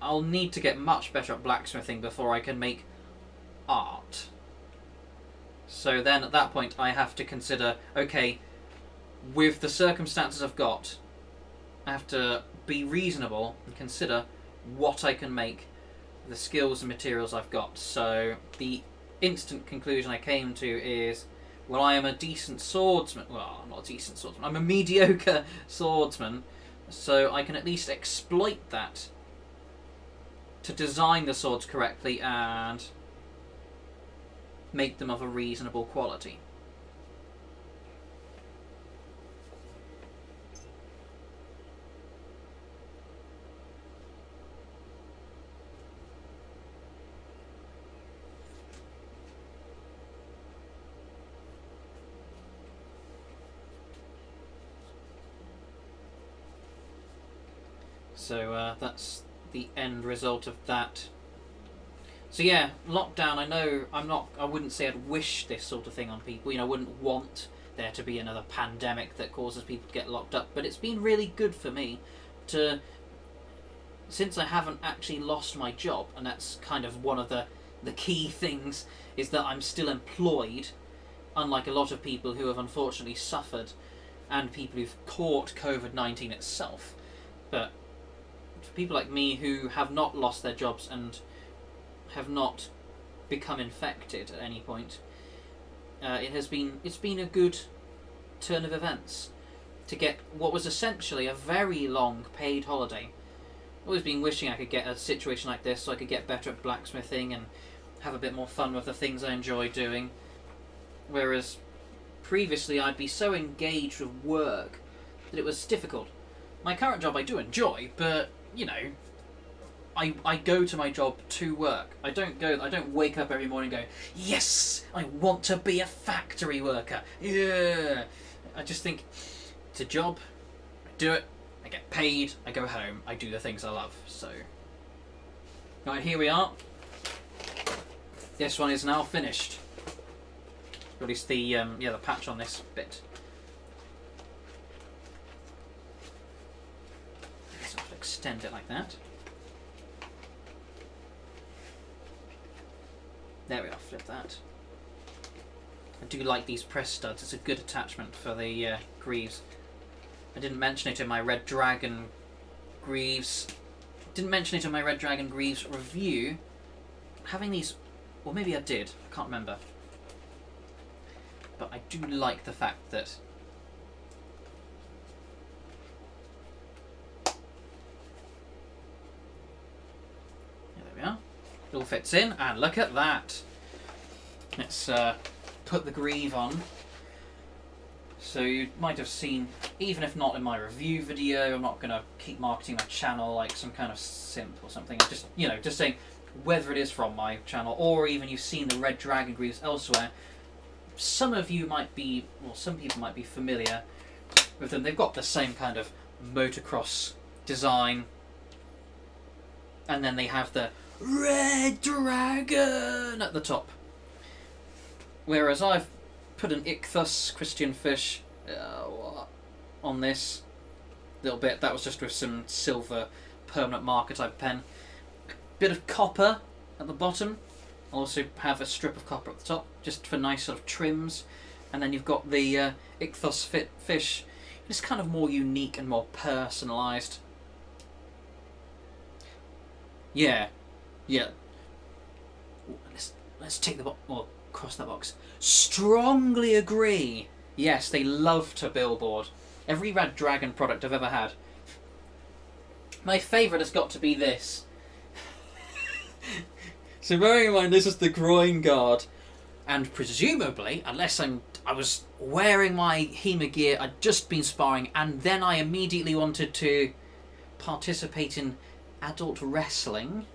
I'll need to get much better at blacksmithing before I can make art. So then at that point I have to consider, okay, with the circumstances I've got, I have to be reasonable and consider what I can make, the skills and materials I've got. So the instant conclusion I came to is, well, I am a decent swordsman. Well, I'm not a decent swordsman. I'm a mediocre swordsman, so I can at least exploit that to design the swords correctly and make them of a reasonable quality. So that's the end result of that. So yeah, lockdown, I know I wouldn't say I'd wish this sort of thing on people. You know, I wouldn't want there to be another pandemic that causes people to get locked up, but it's been really good for me to, since I haven't actually lost my job, and that's kind of one of the key things, is that I'm still employed, unlike a lot of people who have unfortunately suffered, and people who've caught COVID-19 itself. But for people like me who have not lost their jobs and have not become infected at any point, it's been a good turn of events to get what was essentially a very long paid holiday. I've always been wishing I could get a situation like this so I could get better at blacksmithing and have a bit more fun with the things I enjoy doing, whereas previously I'd be so engaged with work that it was difficult. My current job I do enjoy, but you know, I go to my job to work. I don't wake up every morning and go, yes, I want to be a factory worker. Yeah. I just think it's a job, I do it, I get paid, I go home, I do the things I love. So right, here we are. This one is now finished. Or at least the the patch on this bit. So I'll extend it like that. There we are, flip that. I do like these press studs, it's a good attachment for the greaves. I didn't mention it in my Red Dragon greaves. Review. Having these, or maybe I did, I can't remember. But I do like the fact that It all fits in, and look at that. Let's put the greave on. So you might have seen, even if not in my review video, I'm not going to keep marketing my channel like some kind of simp or something. Just, you know, just saying whether it is from my channel or even you've seen the red dragon greaves elsewhere. Some of you might be, well, some people might be familiar with them. They've got the same kind of motocross design. And then they have the red dragon at the top. Whereas I've put an ichthus Christian fish on this little bit. That was just with some silver permanent marker type pen. Bit of copper at the bottom. I'll also have a strip of copper at the top, just for nice sort of trims. And then you've got the ichthus fish. It's kind of more unique and more personalised. Yeah. Let's take the box, or cross that box. Strongly agree. Yes, they love to billboard. Every Red Dragon product I've ever had. My favourite has got to be this. So bearing in mind this is the Groin Guard, and presumably, unless I was wearing my HEMA gear, I'd just been sparring, and then I immediately wanted to participate in adult wrestling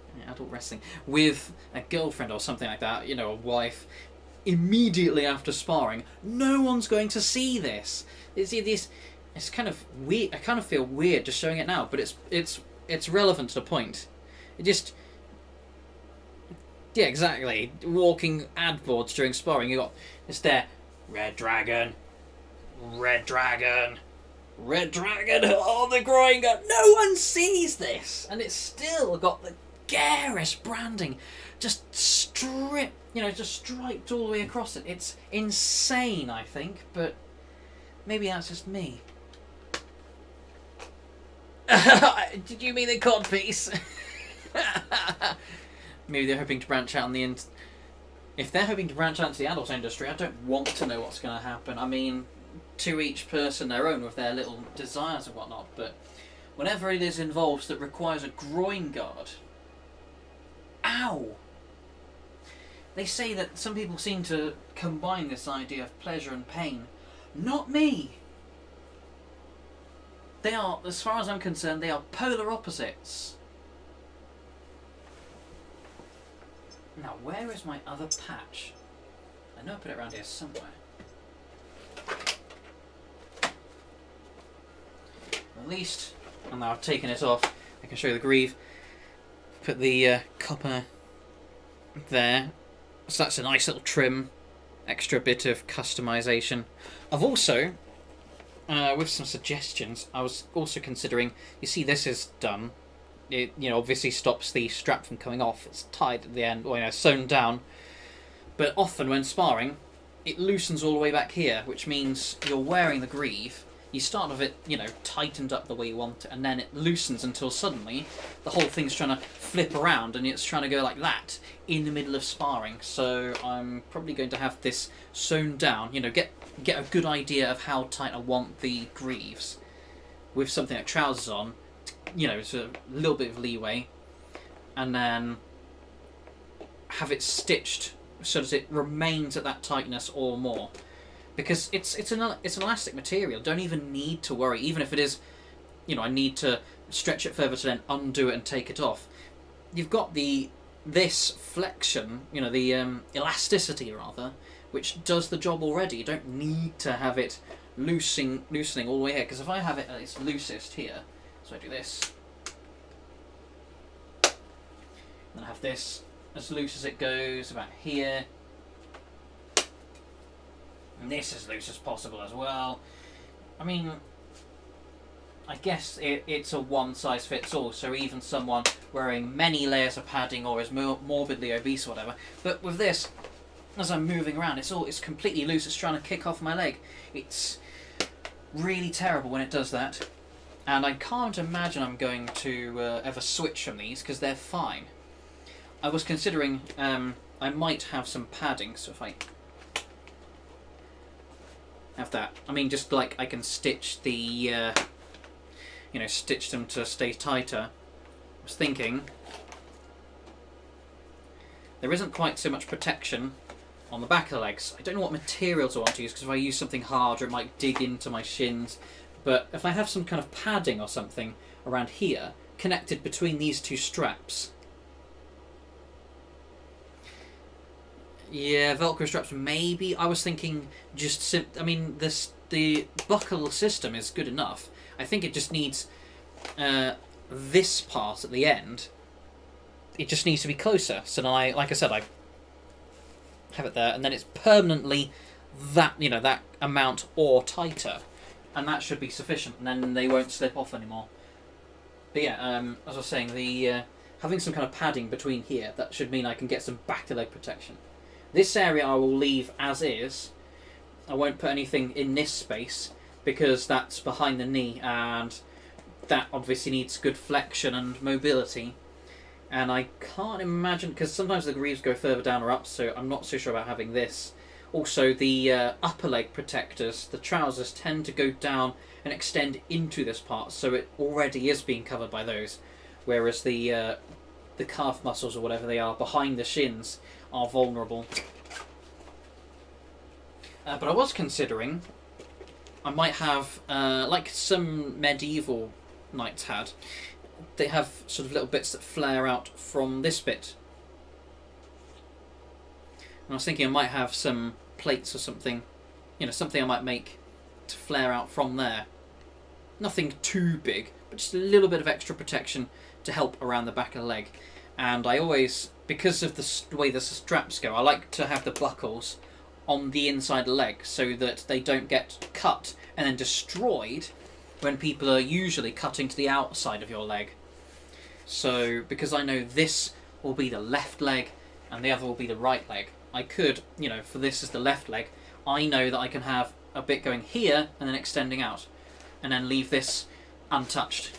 with a girlfriend or something like that, you know, a wife, immediately after sparring, no one's going to see this. It's kind of weird. I kind of feel weird just showing it now, but it's relevant to the point. Yeah, exactly. Walking ad boards during sparring, it's there, Red Dragon, Red Dragon, Red Dragon, oh, the Groin Guard. No one sees this, and it's still got the garish branding, just striped all the way across it. It's insane, I think, but maybe that's just me. Did you mean the cod piece? Maybe they're hoping to branch out if they're hoping to branch out into the adult industry, I don't want to know what's going to happen. I mean, to each person their own with their little desires and whatnot, but whenever it is involved that requires a groin guard, ow! They say that some people seem to combine this idea of pleasure and pain. Not me! They are, as far as I'm concerned, they are polar opposites. Now, where is my other patch? I know I put it around here somewhere. At least, and now I've taken it off, I can show you the greave. Put the copper there. So that's a nice little trim. Extra bit of customization. I've also, with some suggestions, I was also considering, you see this is done. It, you know, obviously stops the strap from coming off. It's tied at the end, or, you know, sewn down. But often when sparring, it loosens all the way back here, which means you're wearing the greave. You start with it, you know, tightened up the way you want it, and then it loosens until suddenly the whole thing's trying to flip around, and it's trying to go like that in the middle of sparring. So I'm probably going to have this sewn down, you know, get a good idea of how tight I want the greaves with something like trousers on. You know, it's a little bit of leeway, and then have it stitched so that it remains at that tightness or more, because it's an elastic material. Don't even need to worry, even if it is, you know, I need to stretch it further to then undo it and take it off. You've got this flexion, you know, the elasticity rather, which does the job already. You don't need to have it loosening all the way here, because if I have it at its loosest here. So I do this, then I have this as loose as it goes, about here, and this as loose as possible as well. I mean, I guess it's a one-size-fits-all, so even someone wearing many layers of padding or is morbidly obese or whatever, but with this, as I'm moving around, it's completely loose. It's trying to kick off my leg. It's really terrible when it does that. And I can't imagine I'm going to ever switch from these, because they're fine. I was considering I might have some padding, so if I have that, I mean, just like I can stitch the, you know, stitch them to stay tighter. I was thinking there isn't quite so much protection on the back of the legs. I don't know what materials I want to use, because if I use something harder it might dig into my shins. But if I have some kind of padding or something around here, connected between these two straps... Yeah, Velcro straps maybe. I was thinking just... I mean, the buckle system is good enough. I think it just needs this part at the end. It just needs to be closer. So then like I said, I have it there, and then it's permanently that, you know, that amount or tighter, and that should be sufficient, and then they won't slip off anymore. But yeah, as I was saying, the having some kind of padding between here, that should mean I can get some back to leg protection. This area I will leave as is. I won't put anything in this space because that's behind the knee, and that obviously needs good flexion and mobility. And I can't imagine, because sometimes the greaves go further down or up, so I'm not so sure about having this. Also, the upper leg protectors, the trousers, tend to go down and extend into this part, so it already is being covered by those. Whereas the calf muscles, or whatever they are, behind the shins are vulnerable. But I was considering I might have, like some medieval knights had, they have sort of little bits that flare out from this bit. And I was thinking I might have some plates or something, you know, something I might make to flare out from there. Nothing too big, but just a little bit of extra protection to help around the back of the leg. And I always, because of the way the straps go, I like to have the buckles on the inside of the leg so that they don't get cut and then destroyed when people are usually cutting to the outside of your leg. So, because I know this will be the left leg and the other will be the right leg, I could, you know, for this is the left leg, I know that I can have a bit going here and then extending out, and then leave this untouched.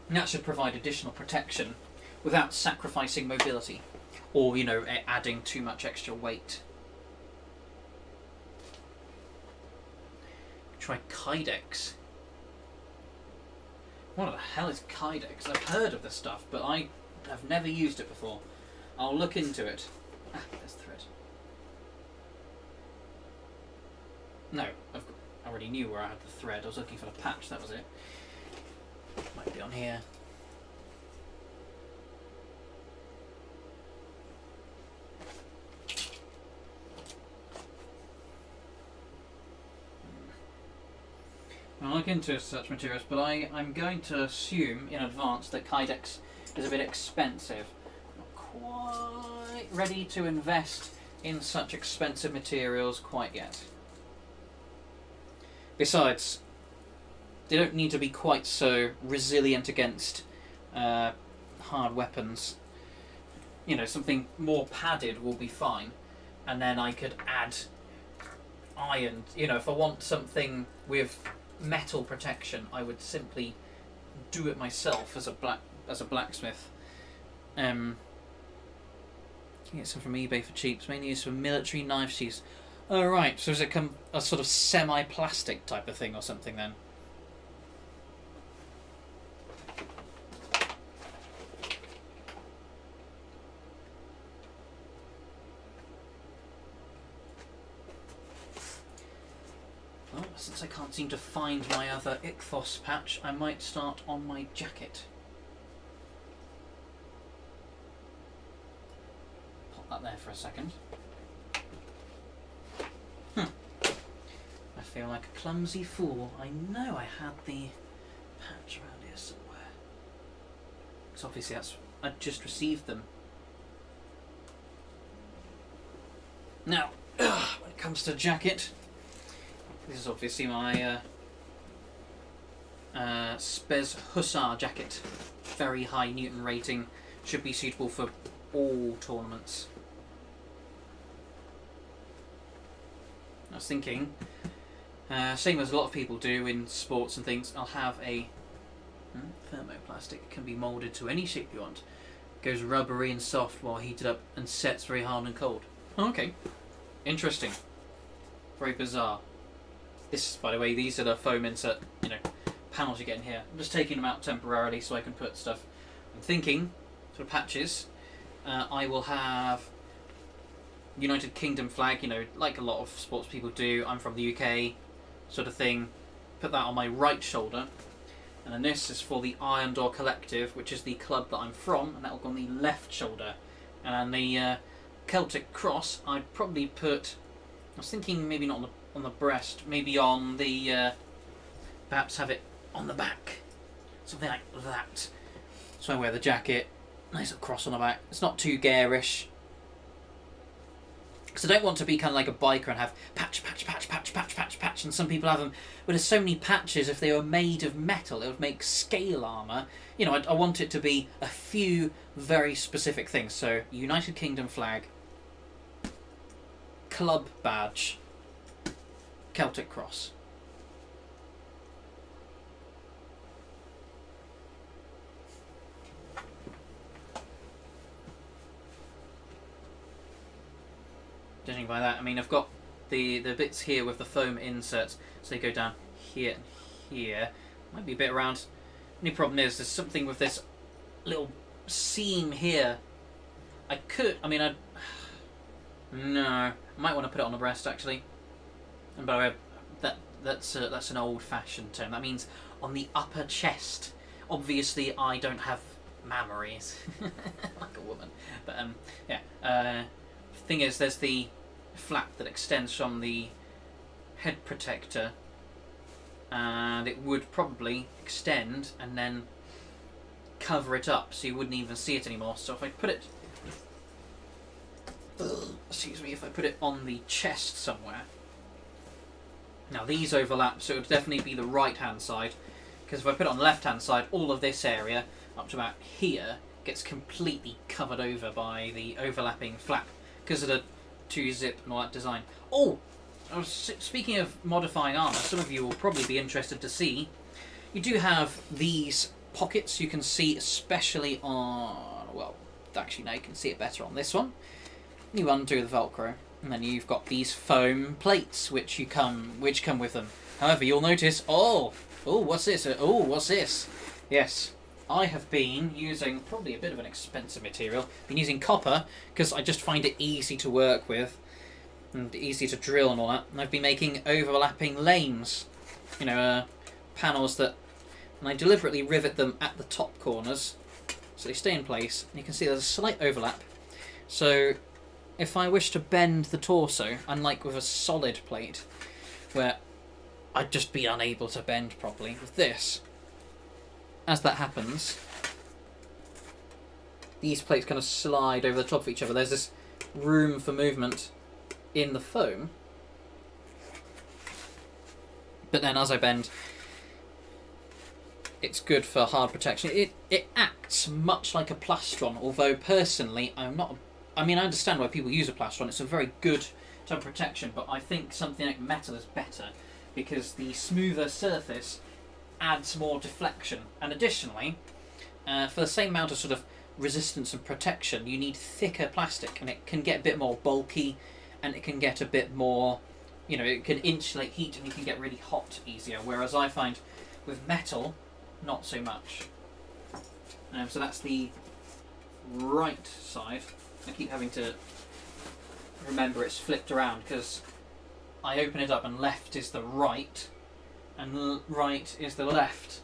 And that should provide additional protection without sacrificing mobility, or, you know, adding too much extra weight. Try Kydex. What the hell is Kydex? I've heard of this stuff, but I have never used it before. I'll look into it. Ah, there's thread. No, I already knew where I had the thread. I was looking for the patch, that was it. Might be on here. I'll look into such materials, but I'm going to assume in advance that Kydex is a bit expensive. Not quite ready to invest in such expensive materials quite yet. Besides, they don't need to be quite so resilient against hard weapons. You know, something more padded will be fine. And then I could add iron. You know, if I want something with metal protection, I would simply do it myself as a blacksmith. You get some from eBay for cheap. It's mainly used for military knife sheaths. Oh right, so does it come a sort of semi-plastic type of thing or something then? Well, since I can't seem to find my other Ichthos patch, I might start on my jacket. Pop that there for a second. I feel like a clumsy fool. I know I had the patch around here somewhere. Because obviously I'd just received them. Now, when it comes to jacket, this is obviously my Spez Hussar jacket. Very high Newton rating. Should be suitable for all tournaments. I was thinking, same as a lot of people do in sports and things, I'll have a thermoplastic. It can be moulded to any shape you want. Goes rubbery and soft while heated up and sets very hard and cold. Okay. Interesting. Very bizarre. This, by the way, these are the foam insert, you know, panels you get in here. I'm just taking them out temporarily so I can put stuff. I'm thinking sort of patches. I will have United Kingdom flag, you know, like a lot of sports people do. I'm from the UK, sort of thing. Put that on my right shoulder. And then this is for the Iron Door Collective, which is the club that I'm from, and that will go on the left shoulder. And the Celtic Cross, I'd probably put, I was thinking maybe not on the breast, maybe on the, perhaps have it on the back. Something like that. So I wear the jacket, nice little cross on the back. It's not too garish. Because I don't want to be kind of like a biker and have patch, patch, patch, patch, patch, patch, patch. And some people have them, but there's so many patches. If they were made of metal, it would make scale armour. You know, I want it to be a few very specific things. So, United Kingdom flag, club badge, Celtic cross. Judging by that, I mean, I've got the bits here with the foam inserts, so they go down here and here. Might be a bit around. Only problem is there's something with this little seam here. No, I might want to put it on the breast actually. And by the way, that's an old-fashioned term. That means on the upper chest. Obviously, I don't have mammaries like a woman, but yeah. Thing is, there's the flap that extends from the head protector, and it would probably extend and then cover it up so you wouldn't even see it anymore. So if I put it, if I put it on the chest somewhere. Now these overlap, so it would definitely be the right hand side, because if I put it on the left hand side, all of this area up to about here gets completely covered over by the overlapping flap because of the 2-zip and all that design. Oh, speaking of modifying armour, some of you will probably be interested to see, you do have these pockets you can see, especially on, well, actually now you can see it better on this one. You undo the Velcro, and then you've got these foam plates which come with them. However, you'll notice, what's this? What's this? Yes, I have been using probably a bit of an expensive material. Been using copper because I just find it easy to work with and easy to drill and all that. And I've been making overlapping lanes, you know, panels that, and I deliberately rivet them at the top corners so they stay in place. And you can see there's a slight overlap. So if I wish to bend the torso, unlike with a solid plate where I'd just be unable to bend properly, with this, as that happens, these plates kind of slide over the top of each other. There's this room for movement in the foam. But then as I bend, it's good for hard protection. It acts much like a plastron, although personally I'm not... I mean, I understand why people use a plastron. It's a very good term of protection, but I think something like metal is better because the smoother surface adds more deflection, and additionally, for the same amount of sort of resistance and protection, you need thicker plastic, and it can get a bit more bulky, and it can get a bit more, you know, it can insulate heat, and you can get really hot easier. Whereas I find with metal, not so much. So that's the right side. I keep having to remember it's flipped around because I open it up and left is the right and right is the left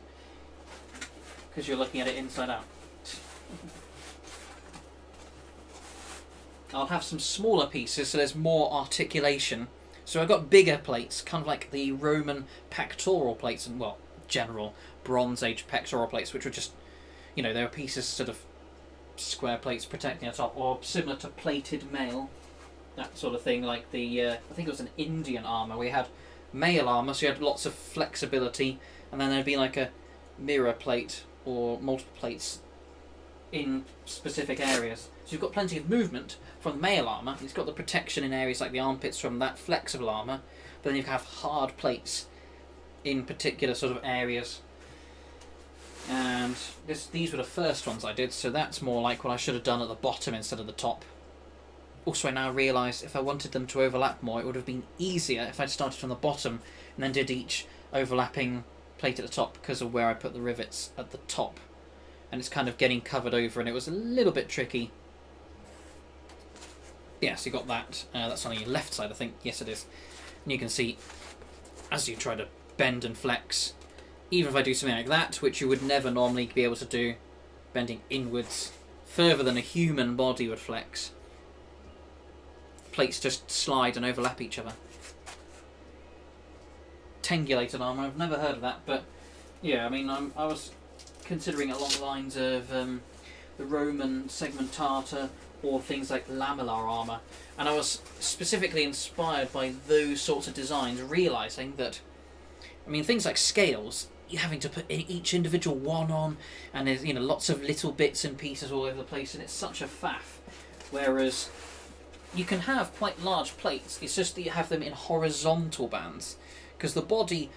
because you're looking at it inside out. I'll have some smaller pieces so there's more articulation. So I've got bigger plates, kind of like the Roman pectoral plates and, well, general Bronze Age pectoral plates, which were just, you know, they were pieces sort of square plates protecting the top, or similar to plated mail, that sort of thing, like the, I think it was an Indian armour. We had mail armour, so you had lots of flexibility, and then there'd be like a mirror plate or multiple plates in specific areas. So you've got plenty of movement from the mail armour. It's got the protection in areas like the armpits from that flexible armour, but then you have hard plates in particular sort of areas. And these were the first ones I did, so that's more like what I should have done at the bottom instead of the top. Also, I now realise if I wanted them to overlap more, it would have been easier if I'd started from the bottom and then did each overlapping plate at the top because of where I put the rivets at the top. and it's kind of getting covered over, and it was a little bit tricky. Yeah, so you got that. That's on your left side, I think. Yes, it is. And you can see, as you try to bend and flex, even if I do something like that, which you would never normally be able to do, bending inwards further than a human body would flex, plates just slide and overlap each other. Tangulated armor, I've never heard of that, but yeah, I mean, I was considering along the lines of the Roman segmentata or things like lamellar armor, and I was specifically inspired by those sorts of designs, realizing that, I mean, things like scales, you're having to put each individual one on, and there's, you know, lots of little bits and pieces all over the place, and it's such a faff. Whereas you can have quite large plates, it's just that you have them in horizontal bands, because the body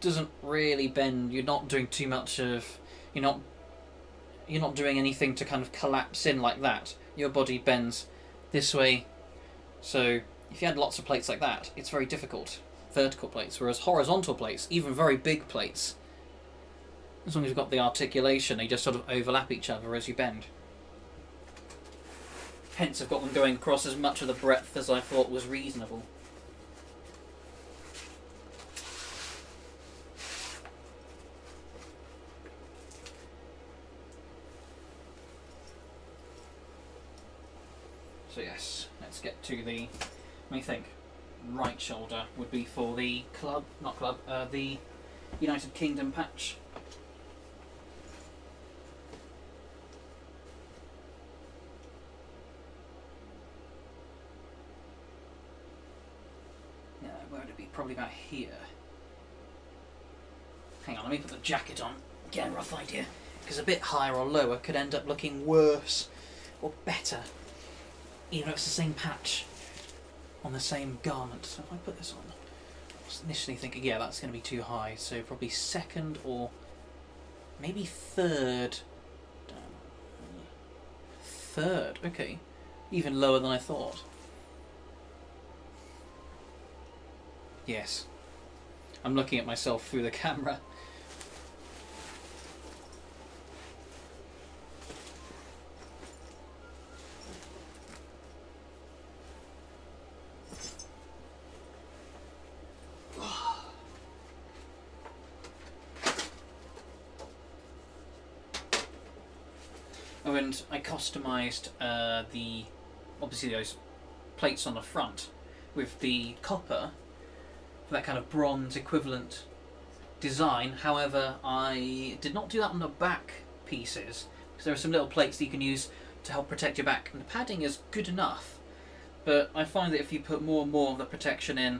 doesn't really bend. You're not doing too much of, you're not doing anything to kind of collapse in like that. Your body bends this way, so if you had lots of plates like that, it's very difficult. Vertical plates, whereas horizontal plates, even very big plates, as long as you've got the articulation, they just sort of overlap each other as you bend. Hence I've got them going across as much of the breadth as I thought was reasonable. So yes, let's get to the, let me think, right shoulder would be for the club, not club, the United Kingdom patch. Yeah, where would it be? Probably about here. Hang on, let me put the jacket on, get a rough idea, because a bit higher or lower could end up looking worse or better, even if it's the same patch on the same garment. So if I put this on, I was initially thinking, yeah, that's going to be too high, so probably second or maybe third. Third, okay. Even lower than I thought. Yes. I'm looking at myself through the camera. Oh, and I customised obviously those plates on the front with the copper for that kind of bronze equivalent design. However, I did not do that on the back pieces, because there are some little plates that you can use to help protect your back, and the padding is good enough, but I find that if you put more and more of the protection in,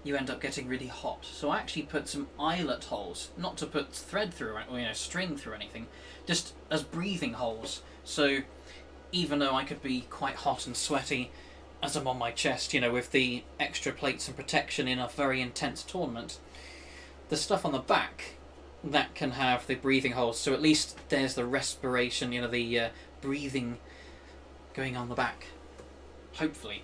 you end up getting really hot. So I actually put some eyelet holes, not to put thread through or string through anything, just as breathing holes. So even though I could be quite hot and sweaty as I'm on my chest, with the extra plates and protection in a very intense tournament, the stuff on the back, that can have the breathing holes, so at least there's the respiration, the breathing going on the back. Hopefully.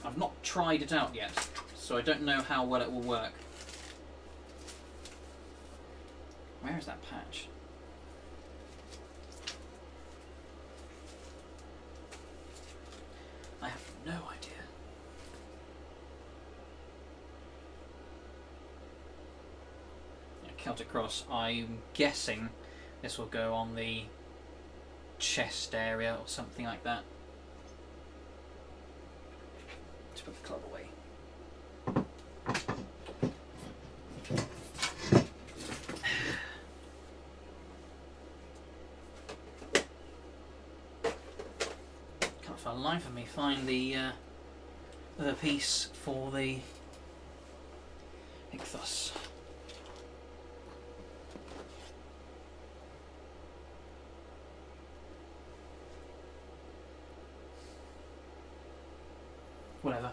I've not tried it out yet, so I don't know how well it will work. Where is that patch? I have no idea. Yeah, Celtic Cross, I'm guessing this will go on the chest area or something like that. Let's put the club away. Can't for the life of me find the piece for the ichthus. Whatever.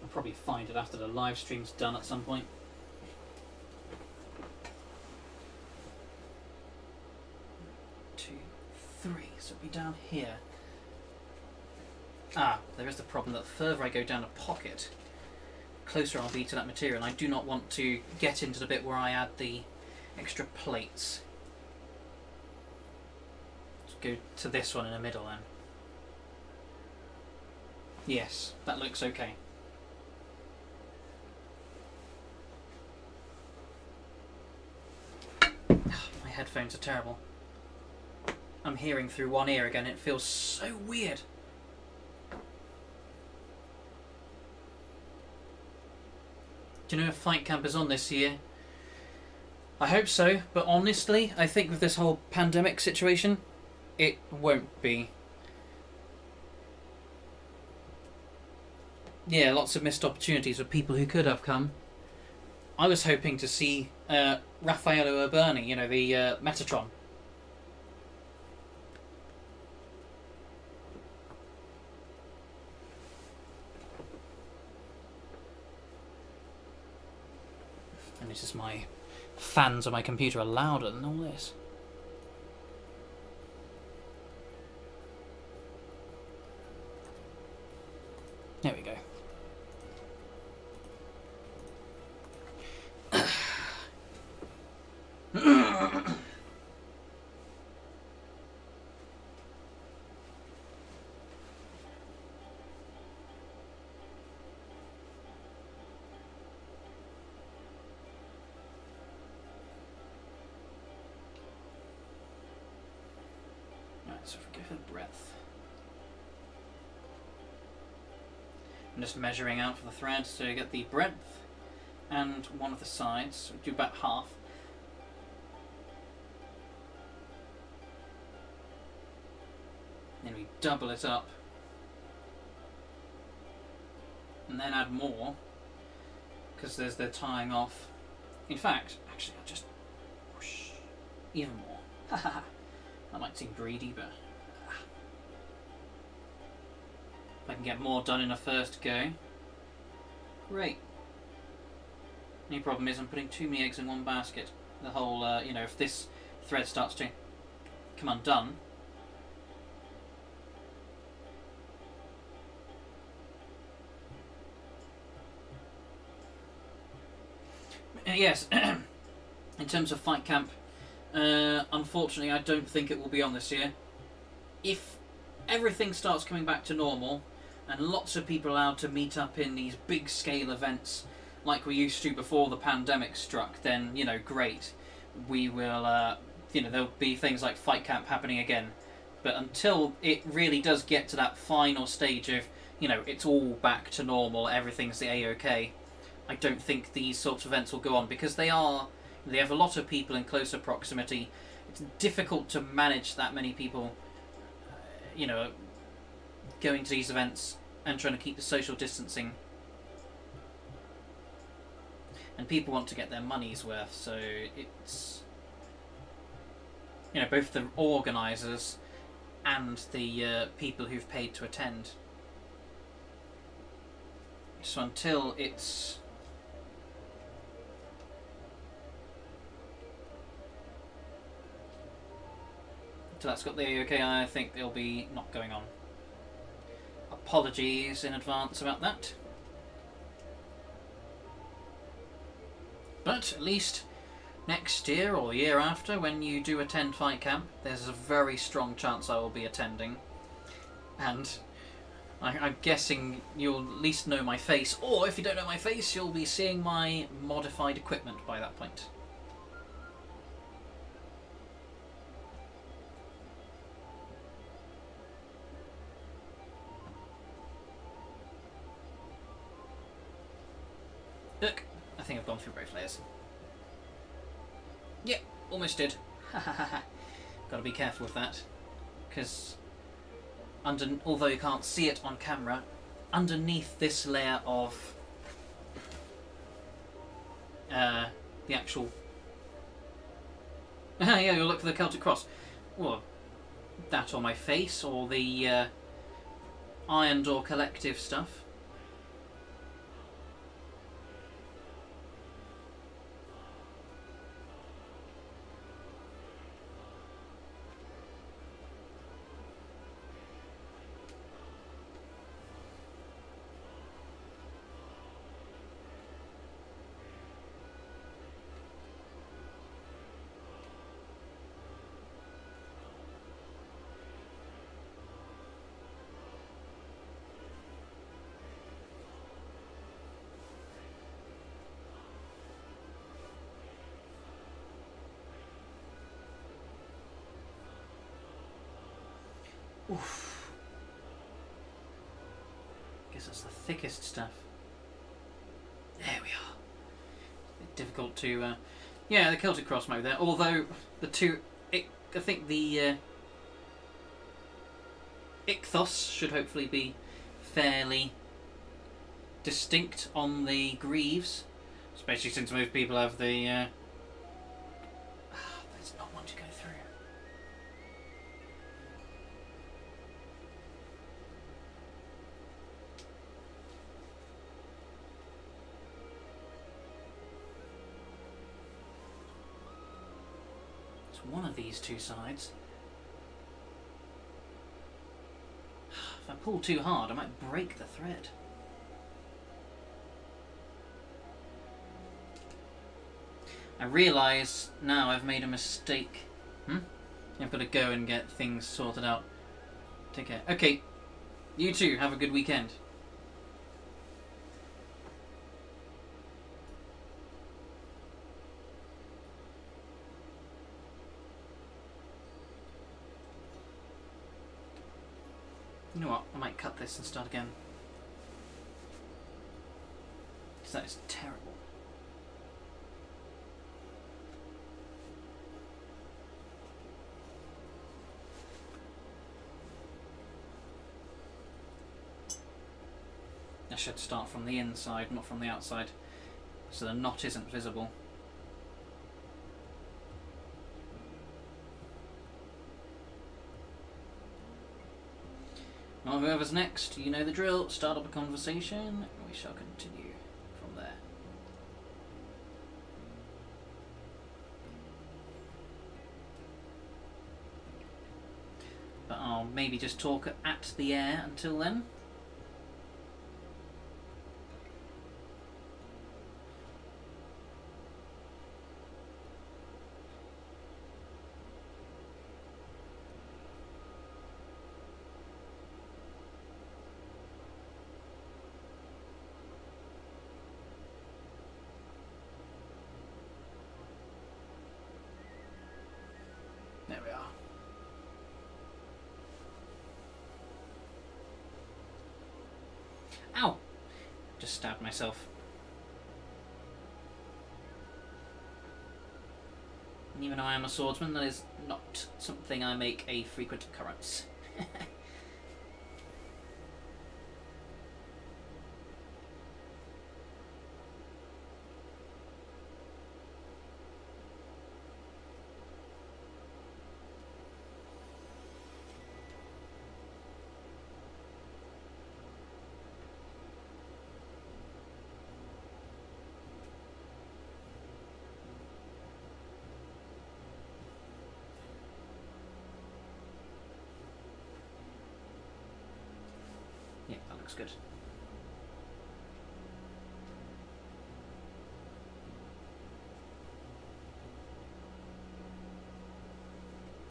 I'll probably find it after the live stream's done at some point. Two, three, so it'll be down here. There is the problem that the further I go down a pocket, closer I'll be to that material, and I do not want to get into the bit where I add the extra plates. Let's go to this one in the middle then. Yes, that looks okay. My headphones are terrible. I'm hearing through one ear again. It feels so weird. Do you know if Fight Camp is on this year? I hope so, but honestly, I think with this whole pandemic situation, it won't be. Yeah, lots of missed opportunities with people who could have come. I was hoping to see Raffaello Urbani, you know, the Metatron. And this is my fans on my computer are louder than all this. There we go. So if we go for breadth, I'm just measuring out for the threads to get the breadth and one of the sides, so do about half. Then we double it up and then add more because there's the tying off. In fact, actually I'll just whoosh, even more. That might seem greedy, but if I can get more done in a first go, great. Only problem is I'm putting too many eggs in one basket. The whole, you know, if this thread starts to come undone, yes, in terms of Fight Camp, unfortunately I don't think it will be on this year. If everything starts coming back to normal and lots of people allowed to meet up in these big scale events like we used to before the pandemic struck, then, you know, great. We will, you know, there'll be things like Fight Camp happening again. But until it really does get to that final stage of, you know, it's all back to normal, everything's the A-OK, I don't think these sorts of events will go on because they have a lot of people in closer proximity. It's difficult to manage that many people, you know, going to these events and trying to keep the social distancing. And people want to get their money's worth, so it's, you know, both the organisers and the people who've paid to attend. So until it's that's got the OK, I think they'll be not going on. Apologies in advance about that. But at least next year or the year after, when you do attend Fight Camp, there's a very strong chance I will be attending. And I'm guessing you'll at least know my face, or if you don't know my face, you'll be seeing my modified equipment by that point. Look, I think I've gone through both layers. Yep, almost did. Gotta be careful with that, because although you can't see it on camera, underneath this layer of the actual yeah, you'll look for the Celtic cross. Well, that or my face, or the Iron Door Collective stuff. Oof. Guess that's the thickest stuff. There we are. A bit difficult to... yeah, the Celtic cross might be there. Although, the two... I think the... ichthos should hopefully be fairly distinct on the greaves. Especially since most people have the... there's not one to go through. It's one of these two sides. If I pull too hard, I might break the thread. I realise now I've made a mistake. I've got to go and get things sorted out. Take care. Okay, you too, have a good weekend. You know what, I might cut this and start again. Because that is terrible. I should start from the inside, not from the outside, so the knot isn't visible. Well, whoever's next, you know the drill. Start up a conversation, and we shall continue from there. But I'll maybe just talk at the air until then. There we are. Ow! Just stabbed myself. And even though I am a swordsman, that is not something I make a frequent occurrence. Yeah, that looks good.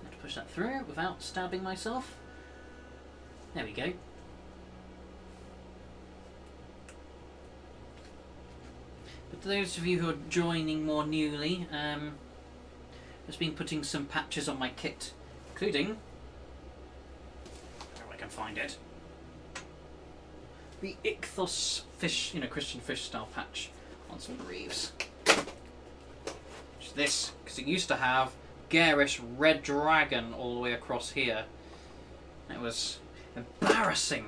I have to push that through without stabbing myself. There we go. But to those of you who are joining more newly, I've just been putting some patches on my kit, including, if I can find it, the ichthos fish, Christian fish style patch on some greaves. Which is this, because it used to have garish red dragon all the way across here. It was embarrassing.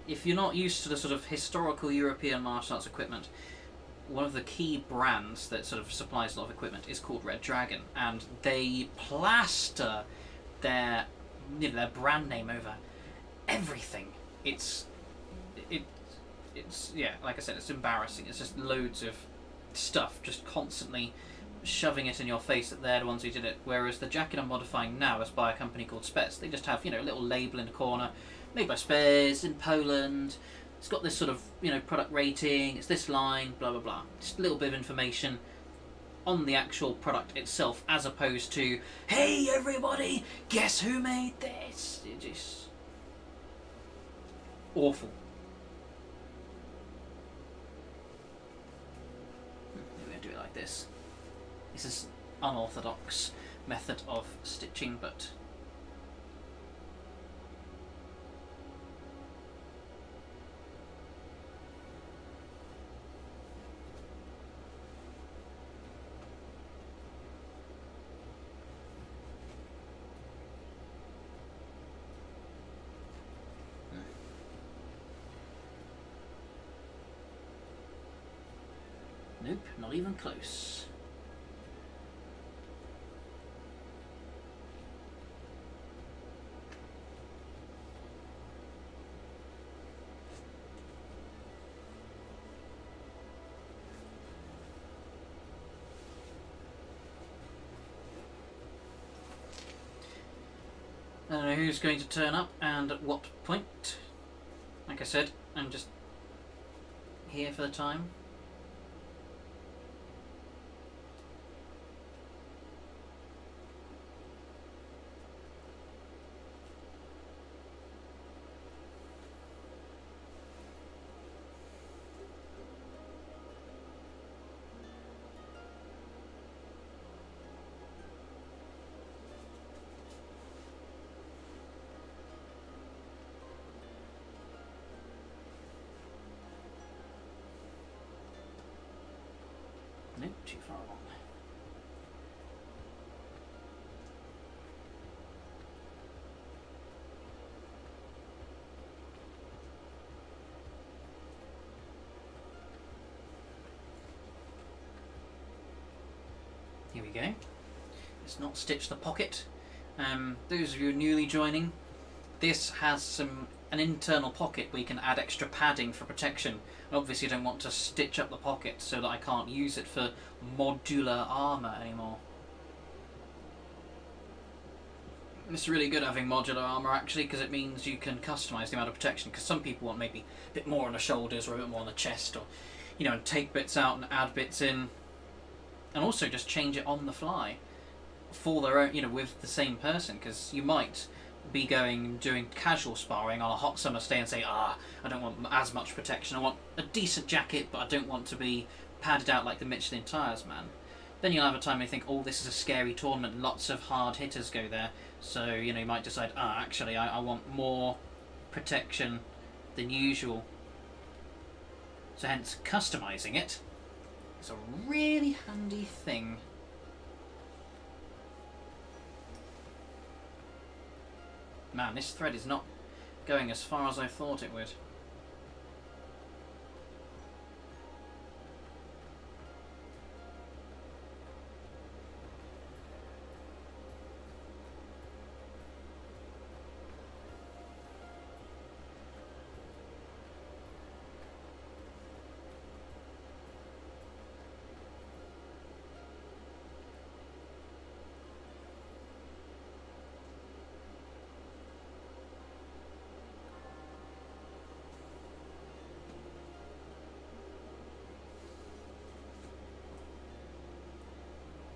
If you're not used to the sort of historical European martial arts equipment, one of the key brands that sort of supplies a lot of equipment is called Red Dragon, and they plaster their brand name over everything. It's yeah, like I said, it's embarrassing. It's just loads of stuff just constantly shoving it in your face that they're the ones who did it. Whereas the jacket I'm modifying now is by a company called Spez. They just have, a little label in the corner, made by Spez in Poland. It's got this sort of, product rating, it's this line, blah blah blah. Just a little bit of information on the actual product itself, as opposed to, hey everybody, guess who made this? It's just awful. Maybe I'll do it like this. This is unorthodox method of stitching, but Nope, not even close. I don't know who's going to turn up and at what point. Like I said, I'm just here for the time. Nope, too far along. Here we go. Let's not stitch the pocket. Those of you newly joining, this has an internal pocket where you can add extra padding for protection. Obviously I don't want to stitch up the pocket so that I can't use it for modular armour anymore. It's really good having modular armour actually, because it means you can customise the amount of protection, because some people want maybe a bit more on the shoulders or a bit more on the chest, or and take bits out and add bits in, and also just change it on the fly for their own, with the same person, because you might be doing casual sparring on a hot summer's day and say, I don't want as much protection, I want a decent jacket but I don't want to be padded out like the Michelin Tires man. Then you'll have a time where you think, this is a scary tournament, lots of hard hitters go there, so you might decide, actually I want more protection than usual. So hence customising it is a really handy thing. Man, this thread is not going as far as I thought it would.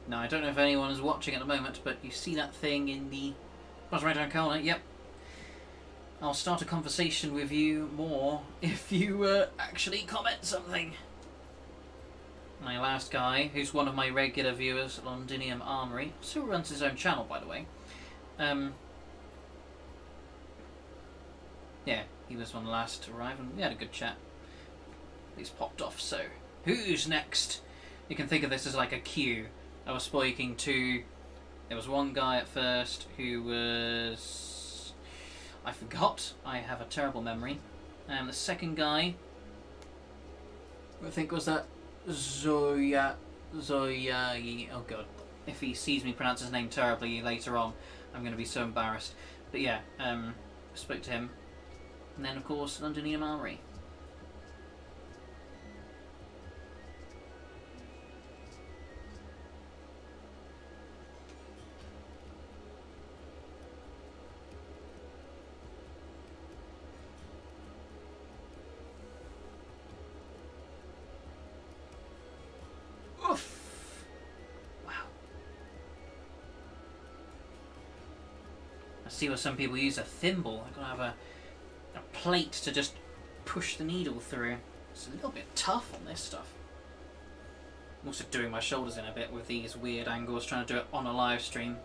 Now, I don't know if anyone is watching at the moment, but you see that thing in the bottom right hand corner? Yep. I'll start a conversation with you more if you actually comment something. My last guy, who's one of my regular viewers, Londinium Armory, still runs his own channel, by the way. Yeah, he was one last to arrive, and we had a good chat. He's popped off, so who's next? You can think of this as like a queue. I was speaking to... There was one guy at first who was... I forgot. I have a terrible memory. And the second guy... I think was that... Zoya... Oh god. If he sees me pronounce his name terribly later on, I'm going to be so embarrassed. But yeah, I spoke to him. And then of course, Londinium Armory. See where some people use a thimble. I've got to have a plate to just push the needle through. It's a little bit tough on this stuff. I'm also doing my shoulders in a bit with these weird angles, trying to do it on a live stream.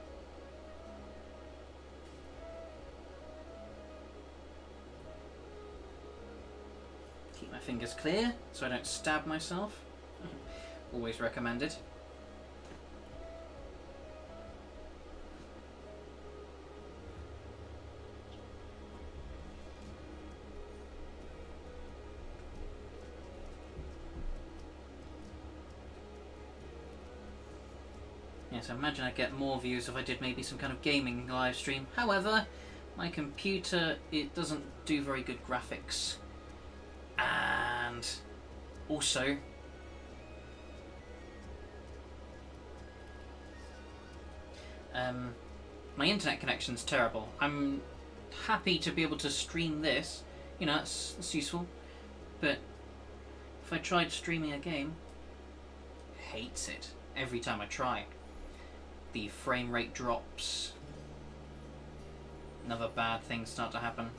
Keep my fingers clear so I don't stab myself. Always recommended. Yes, I imagine I'd get more views if I did maybe some kind of gaming live stream. However, my computer, it doesn't do very good graphics. And also, my internet connection's terrible. I'm happy to be able to stream this. You know, that's useful. But if I tried streaming a game, it hates it every time I try. The frame rate drops. Another bad thing start to happen.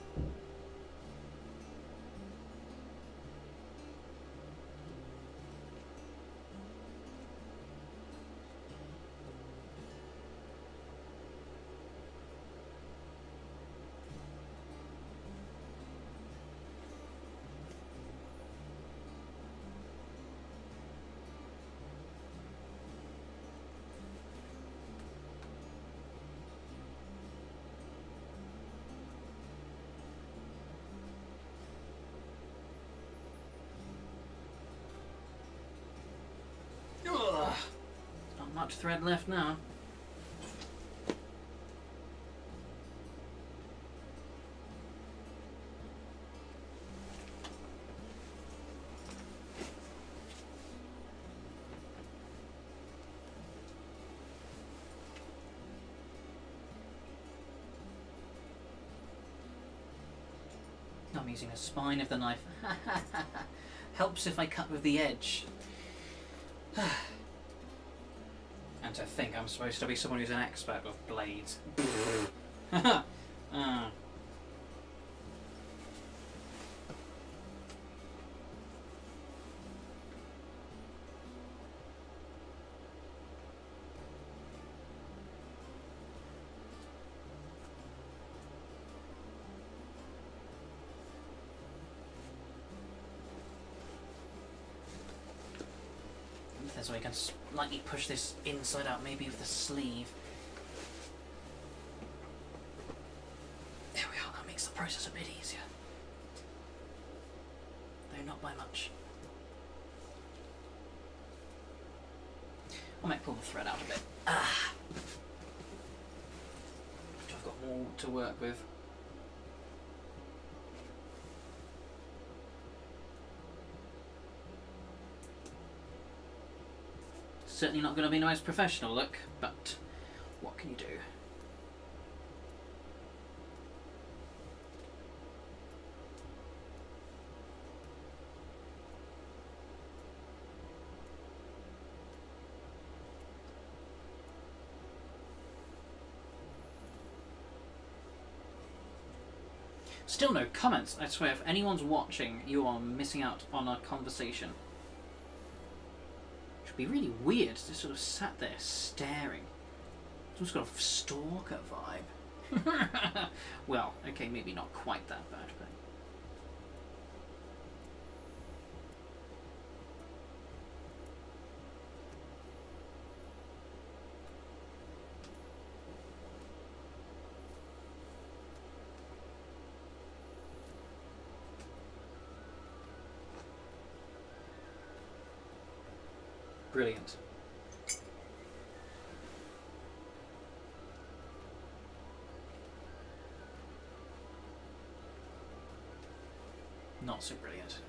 Not much thread left now. I'm using the spine of the knife. Helps if I cut with the edge. And to think I'm supposed to be someone who's an expert with blades. So I can slightly push this inside out, maybe with the sleeve. There we are, that makes the process a bit easier. Though not by much. I might pull the thread out a bit. I've got more to work with. Certainly not going to be the most professional look, but what can you do? Still no comments. I swear, if anyone's watching, you are missing out on a conversation. It would be really weird to just sort of sat there staring. It's almost got a stalker vibe. Well, okay, maybe not quite that bad, but... Brilliant. Not so brilliant.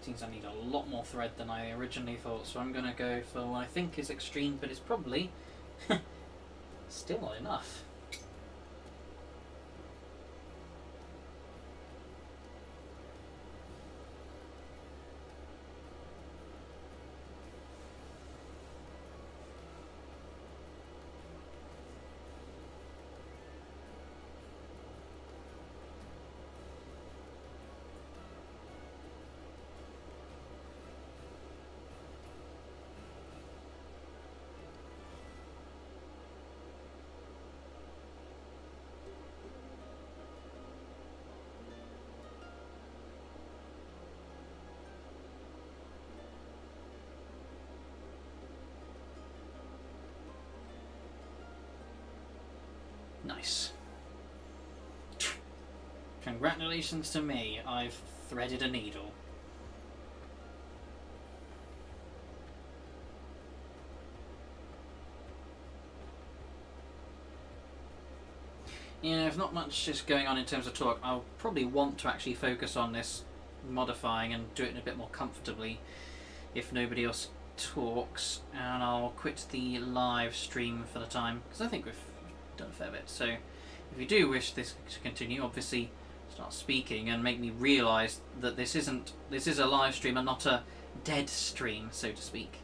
Seems I need a lot more thread than I originally thought, so I'm going to go for what I think is extreme, but it's probably still not enough. Nice. Congratulations to me, I've threaded a needle. You know, if not much is going on in terms of talk, I'll probably want to actually focus on this modifying and do it in a bit more comfortably if nobody else talks, and I'll quit the live stream for the time, because I think we've done a fair bit. So if you do wish this to continue, obviously start speaking and make me realise that this is a live stream and not a dead stream, so to speak.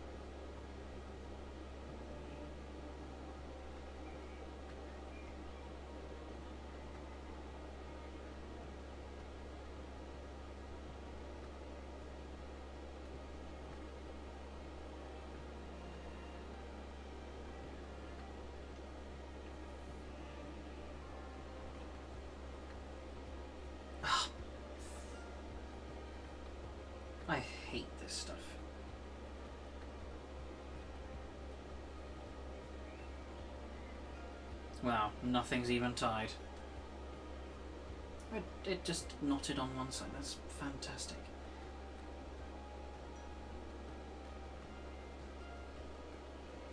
I hate this stuff. Wow, nothing's even tied. It just knotted on one side. That's fantastic.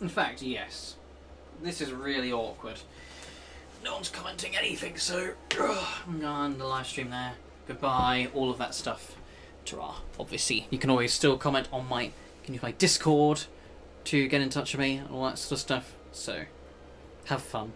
In fact, yes. This is really awkward. No one's commenting anything, so I'm going to the live stream there. Goodbye, all of that stuff. Ta-ra. Obviously, you can always still comment on my Discord to get in touch with me and all that sort of stuff. So, have fun.